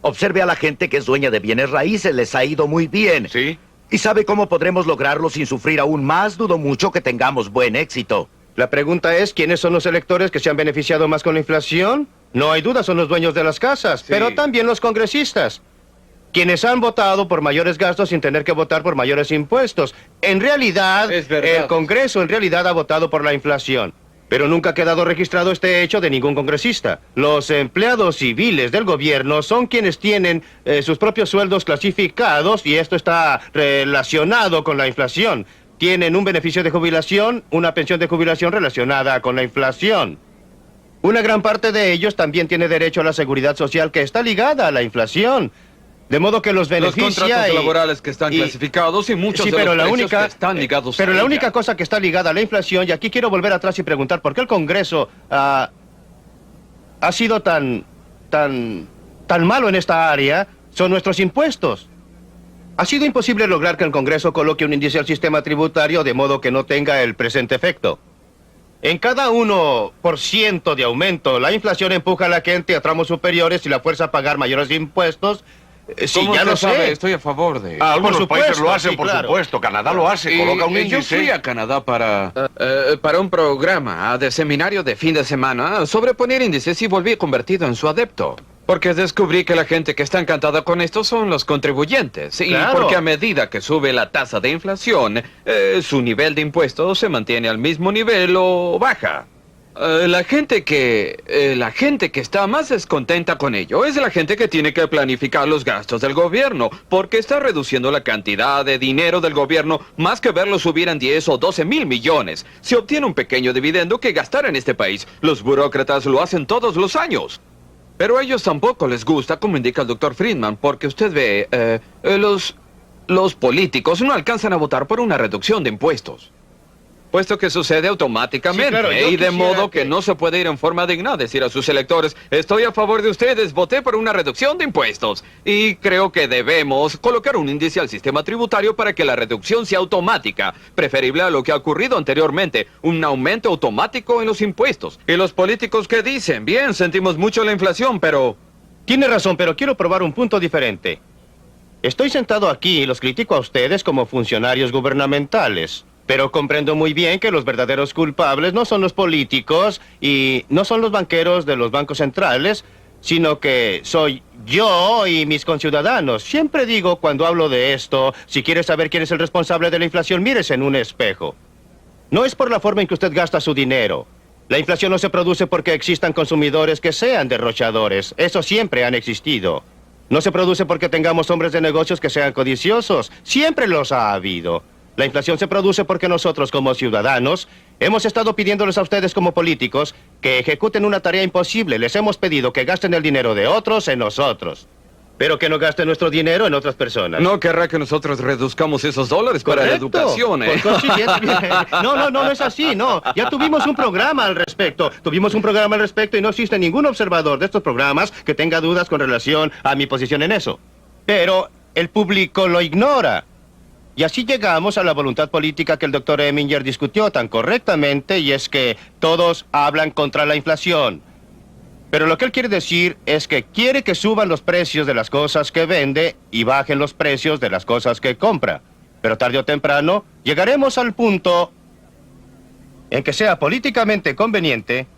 Observe a la gente que es dueña de bienes raíces, les ha ido muy bien. ¿Sí? ¿Y sabe cómo podremos lograrlo sin sufrir aún más? Dudo mucho que tengamos buen éxito. La pregunta es, ¿quiénes son los electores que se han beneficiado más con la inflación? No hay duda, son los dueños de las casas, pero también los congresistas, quienes han votado por mayores gastos sin tener que votar por mayores impuestos. En realidad, el Congreso en realidad ha votado por la inflación, pero nunca ha quedado registrado este hecho de ningún congresista. Los empleados civiles del gobierno son quienes tienen sus propios sueldos clasificados y esto está relacionado con la inflación. Tienen un beneficio de jubilación, una pensión de jubilación relacionada con la inflación. Una gran parte de ellos también tiene derecho a la seguridad social que está ligada a la inflación. De modo que los beneficia. Los contratos laborales que están clasificados y muchos de los precios que están ligados pero a la ella. única cosa que está ligada a la inflación, y aquí quiero volver atrás y preguntar por qué el Congreso ha sido tan malo en esta área, son nuestros impuestos. Ha sido imposible lograr que el Congreso coloque un índice al sistema tributario de modo que no tenga el presente efecto. En cada 1% de aumento, la inflación empuja a la gente a tramos superiores y la fuerza a pagar mayores impuestos. Sí, Como ya lo usted sabe, sé. estoy a favor de... Algunos países lo hacen, sí, por claro. supuesto. Canadá lo hace, coloca un Yo índice. fui a Canadá para un programa de seminario de fin de semana sobre poner índices y volví convertido en su adepto. Porque descubrí que la gente que está encantada con esto son los contribuyentes. Y Claro. porque a medida que sube la tasa de inflación, su nivel de impuestos se mantiene al mismo nivel o baja. La gente que está más descontenta con ello es la gente que tiene que planificar los gastos del gobierno, porque está reduciendo la cantidad de dinero del gobierno más que verlo subir en 10 o 12 mil millones. Se obtiene un pequeño dividendo que gastar en este país. Los burócratas lo hacen todos los años. Pero a ellos tampoco les gusta, como indica el doctor Friedman, porque usted ve, los políticos no alcanzan a votar por una reducción de impuestos. Puesto que sucede automáticamente, Sí, claro, yo y de quisiera modo que que- no se puede ir en forma digna a decir a sus electores, estoy a favor de ustedes, voté por una reducción de impuestos. Y creo que debemos colocar un índice al sistema tributario para que la reducción sea automática, preferible a lo que ha ocurrido anteriormente, un aumento automático en los impuestos. Y los políticos que dicen, bien, sentimos mucho la inflación, pero... Tiene razón, pero quiero probar un punto diferente. Estoy sentado aquí y los critico a ustedes como funcionarios gubernamentales. Pero comprendo muy bien que los verdaderos culpables no son los políticos y no son los banqueros de los bancos centrales, sino que soy yo y mis conciudadanos. Siempre digo cuando hablo de esto, si quiere saber quién es el responsable de la inflación, mírese en un espejo. No es por la forma en que usted gasta su dinero. La inflación no se produce porque existan consumidores que sean derrochadores. Eso siempre han existido. No se produce porque tengamos hombres de negocios que sean codiciosos. Siempre los ha habido. La inflación se produce porque nosotros, como ciudadanos, hemos estado pidiéndoles a ustedes como políticos que ejecuten una tarea imposible. Les hemos pedido que gasten el dinero de otros en nosotros, pero que no gasten nuestro dinero en otras personas. No querrá que nosotros reduzcamos esos dólares para la Correcto. educación, ¿eh? Por consiguiente, no es así, no. Ya tuvimos un programa al respecto. Tuvimos un programa al respecto y no existe ningún observador de estos programas que tenga dudas con relación a mi posición en eso. Pero el público lo ignora. Y así llegamos a la voluntad política que el doctor Eminger discutió tan correctamente, y es que todos hablan contra la inflación. Pero lo que él quiere decir es que quiere que suban los precios de las cosas que vende y bajen los precios de las cosas que compra. Pero tarde o temprano llegaremos al punto en que sea políticamente conveniente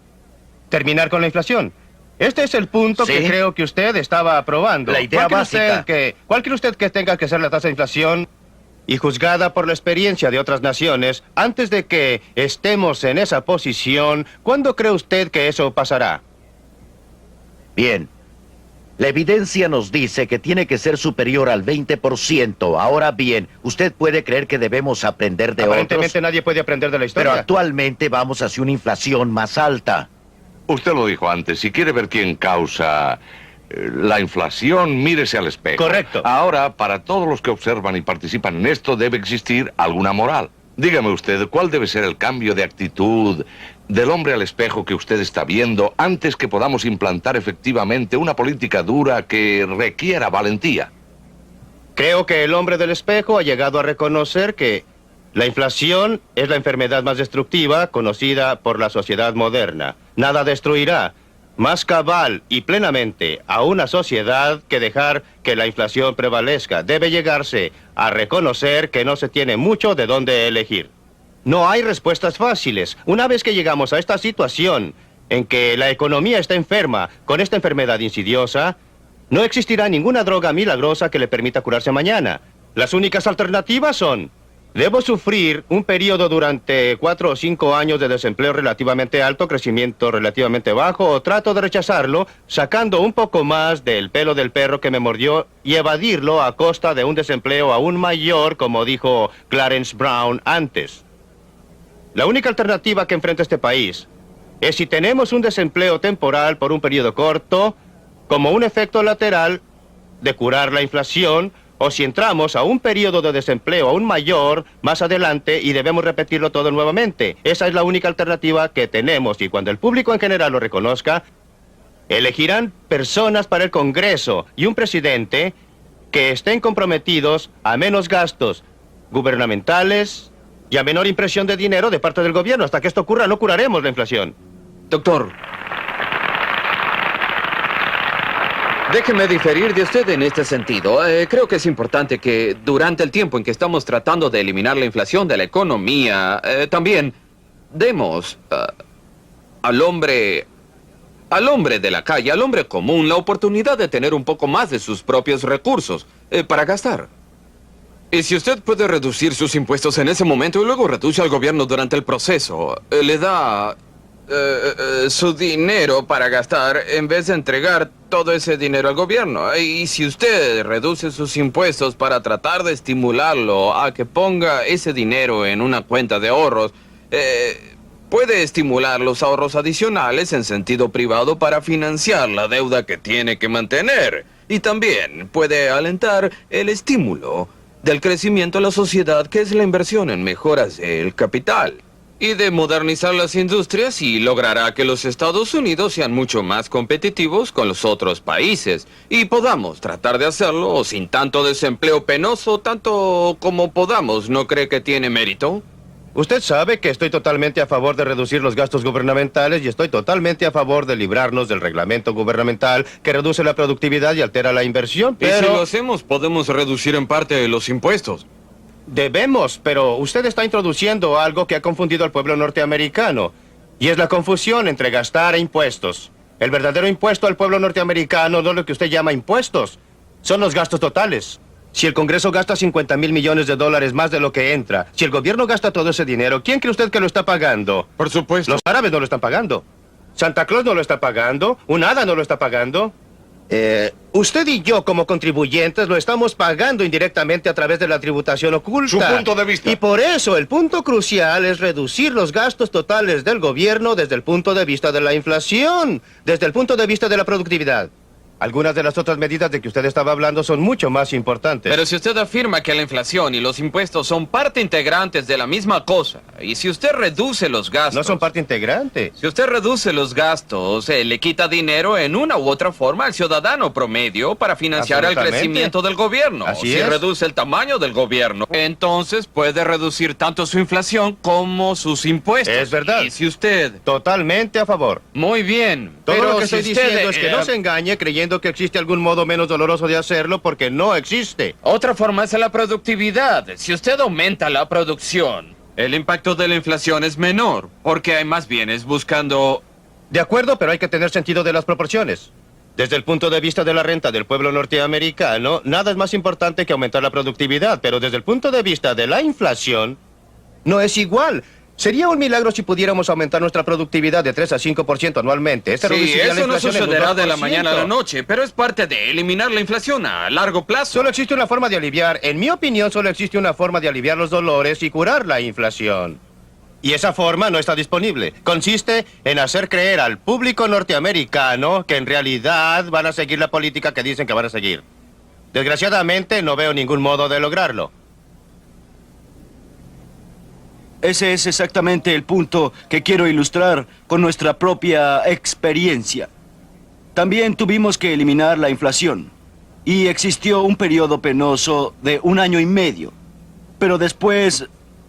terminar con la inflación. Este es el punto Sí. que creo que usted estaba aprobando. La idea básica. ¿Cuál cree usted que tenga que ser la tasa de inflación? Y juzgada por la experiencia de otras naciones, antes de que estemos en esa posición, ¿cuándo cree usted que eso pasará? Bien. La evidencia nos dice que tiene que ser superior al 20%. Ahora bien, usted puede creer que debemos aprender de Aparentemente otros, nadie puede aprender de la historia. pero actualmente vamos hacia una inflación más alta. Usted lo dijo antes, si quiere ver quién causa la inflación, mírese al espejo. Correcto. Ahora, para todos los que observan y participan en esto, debe existir alguna moral. Dígame usted, ¿cuál debe ser el cambio de actitud del hombre al espejo que usted está viendo antes que podamos implantar efectivamente una política dura que requiera valentía? Creo que el hombre del espejo ha llegado a reconocer que la inflación es la enfermedad más destructiva conocida por la sociedad moderna. Nada destruirá más cabal y plenamente a una sociedad que dejar que la inflación prevalezca. Debe llegarse a reconocer que no se tiene mucho de dónde elegir. No hay respuestas fáciles. Una vez que llegamos a esta situación en que la economía está enferma con esta enfermedad insidiosa, no existirá ninguna droga milagrosa que le permita curarse mañana. Las únicas alternativas son: debo sufrir un periodo durante 4 o 5 años de desempleo relativamente alto, crecimiento relativamente bajo, o trato de rechazarlo, sacando un poco más del pelo del perro que me mordió y evadirlo a costa de un desempleo aún mayor, como dijo Clarence Brown antes. La única alternativa que enfrenta este país es si tenemos un desempleo temporal por un periodo corto, como un efecto lateral de curar la inflación, o si entramos a un periodo de desempleo aún mayor más adelante y debemos repetirlo todo nuevamente. Esa es la única alternativa que tenemos, y cuando el público en general lo reconozca, elegirán personas para el Congreso y un presidente que estén comprometidos a menos gastos gubernamentales y a menor impresión de dinero de parte del gobierno. Hasta que esto ocurra, no curaremos la inflación. Doctor, déjeme diferir de usted en este sentido. Creo que es importante que durante el tiempo en que estamos tratando de eliminar la inflación de la economía, también demos al hombre de la calle, al hombre común, la oportunidad de tener un poco más de sus propios recursos para gastar. Y si usted puede reducir sus impuestos en ese momento y luego reduce al gobierno durante el proceso, le da su dinero para gastar en vez de entregar todo ese dinero al gobierno. Y si usted reduce sus impuestos para tratar de estimularlo a que ponga ese dinero en una cuenta de ahorros, puede estimular los ahorros adicionales en sentido privado para financiar la deuda que tiene que mantener. Y también puede alentar el estímulo del crecimiento de la sociedad, que es la inversión en mejoras del capital y de modernizar las industrias, y logrará que los Estados Unidos sean mucho más competitivos con los otros países y podamos tratar de hacerlo sin tanto desempleo penoso, tanto como podamos. ¿No cree que tiene mérito? Usted sabe que estoy totalmente a favor de reducir los gastos gubernamentales y estoy totalmente a favor de librarnos del reglamento gubernamental que reduce la productividad y altera la inversión, pero... Y si lo hacemos, podemos reducir en parte los impuestos. Debemos, pero usted está introduciendo algo que ha confundido al pueblo norteamericano, y es la confusión entre gastar e impuestos. El verdadero impuesto al pueblo norteamericano no es lo que usted llama impuestos, son los gastos totales. Si el Congreso gasta 50,000 millones de dólares más de lo que entra, si el gobierno gasta todo ese dinero, ¿quién cree usted que lo está pagando? Por supuesto. Los árabes no lo están pagando. Santa Claus no lo está pagando. Un hada no lo está pagando. Usted y yo, como contribuyentes, lo estamos pagando indirectamente a través de la tributación oculta. Su punto de vista. Y por eso el punto crucial es reducir los gastos totales del gobierno desde el punto de vista de la inflación, desde el punto de vista de la productividad. Algunas de las otras medidas de que usted estaba hablando son mucho más importantes. Pero si usted afirma que la inflación y los impuestos son parte integrantes de la misma cosa, y si usted reduce los gastos... No son parte integrante. Si usted reduce los gastos, le quita dinero en una u otra forma al ciudadano promedio para financiar el crecimiento del gobierno. Así si es. reduce el tamaño del gobierno, entonces puede reducir tanto su inflación como sus impuestos. Es verdad. Y si usted... Totalmente a favor. Muy bien. Todo pero lo que si estoy usted, diciendo es que no se engañe creyendo que existe algún modo menos doloroso de hacerlo, porque no existe. Otra forma es la productividad. Si usted aumenta la producción, el impacto de la inflación es menor, porque hay más bienes buscando... De acuerdo, pero hay que tener sentido de las proporciones. Desde el punto de vista de la renta del pueblo norteamericano, nada es más importante que aumentar la productividad, pero desde el punto de vista de la inflación, no es igual. Sería un milagro si pudiéramos aumentar nuestra productividad de 3 a 5% anualmente. Este Sí, reduciría la eso no inflación en un sucederá de la 2%. mañana a la noche, pero es parte de eliminar la inflación a largo plazo. Solo existe una forma de aliviar, en mi opinión, solo existe una forma de aliviar los dolores y curar la inflación. Y esa forma no está disponible. Consiste en hacer creer al público norteamericano que en realidad van a seguir la política que dicen que van a seguir. Desgraciadamente, no veo ningún modo de lograrlo. Ese es exactamente el punto que quiero ilustrar con nuestra propia experiencia. También tuvimos que eliminar la inflación y existió un periodo penoso de 1 año y medio. Pero después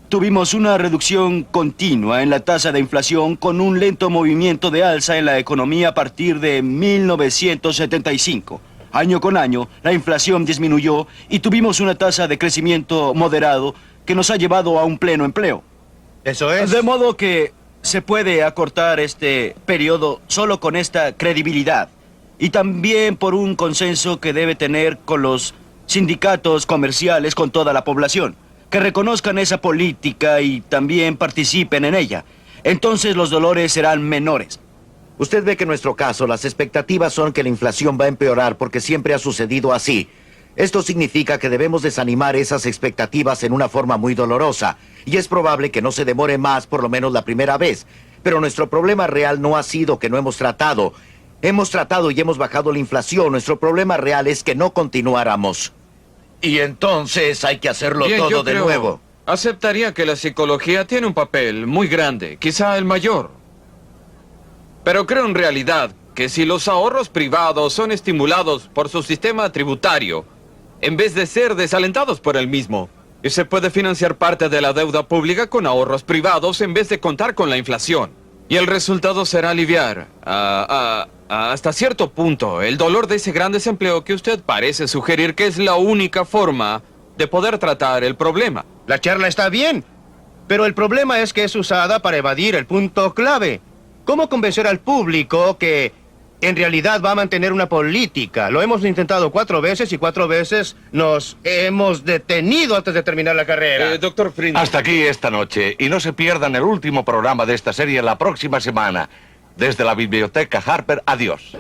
tuvimos una reducción continua en la tasa de inflación con un lento movimiento de alza en la economía a partir de 1975. Año con año, la inflación disminuyó y tuvimos una tasa de crecimiento moderado que nos ha llevado a un pleno empleo. Eso es. De modo que se puede acortar este periodo solo con esta credibilidad y también por un consenso que debe tener con los sindicatos comerciales, con toda la población, que reconozcan esa política y también participen en ella. Entonces los dolores serán menores. Usted ve que en nuestro caso las expectativas son que la inflación va a empeorar porque siempre ha sucedido así. Esto significa que debemos desanimar esas expectativas en una forma muy dolorosa, y es probable que no se demore más, por lo menos la primera vez. Pero nuestro problema real no ha sido que no hemos tratado. Hemos tratado y hemos bajado la inflación. Nuestro problema real es que no continuáramos. Y entonces hay que hacerlo Bien, todo yo de creo- nuevo. Aceptaría que la psicología tiene un papel muy grande, quizá el mayor. Pero creo en realidad que si los ahorros privados son estimulados por su sistema tributario, en vez de ser desalentados por el mismo, y se puede financiar parte de la deuda pública con ahorros privados en vez de contar con la inflación. Y el resultado será aliviar, hasta cierto punto, el dolor de ese gran desempleo que usted parece sugerir que es la única forma de poder tratar el problema. La charla está bien, pero el problema es que es usada para evadir el punto clave. ¿Cómo convencer al público que en realidad va a mantener una política? Lo hemos intentado 4 veces y 4 veces nos hemos detenido antes de terminar la carrera. Doctor Friedman. Hasta aquí esta noche, y no se pierdan el último programa de esta serie la próxima semana. Desde la Biblioteca Harper, adiós.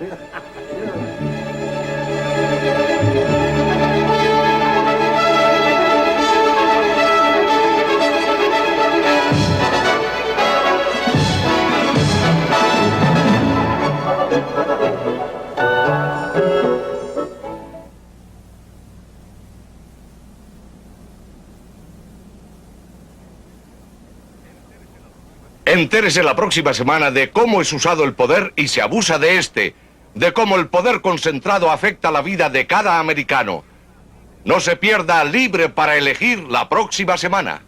Entérese la próxima semana de cómo es usado el poder y se abusa de este, de cómo el poder concentrado afecta la vida de cada americano. No se pierda Libre para Elegir la próxima semana.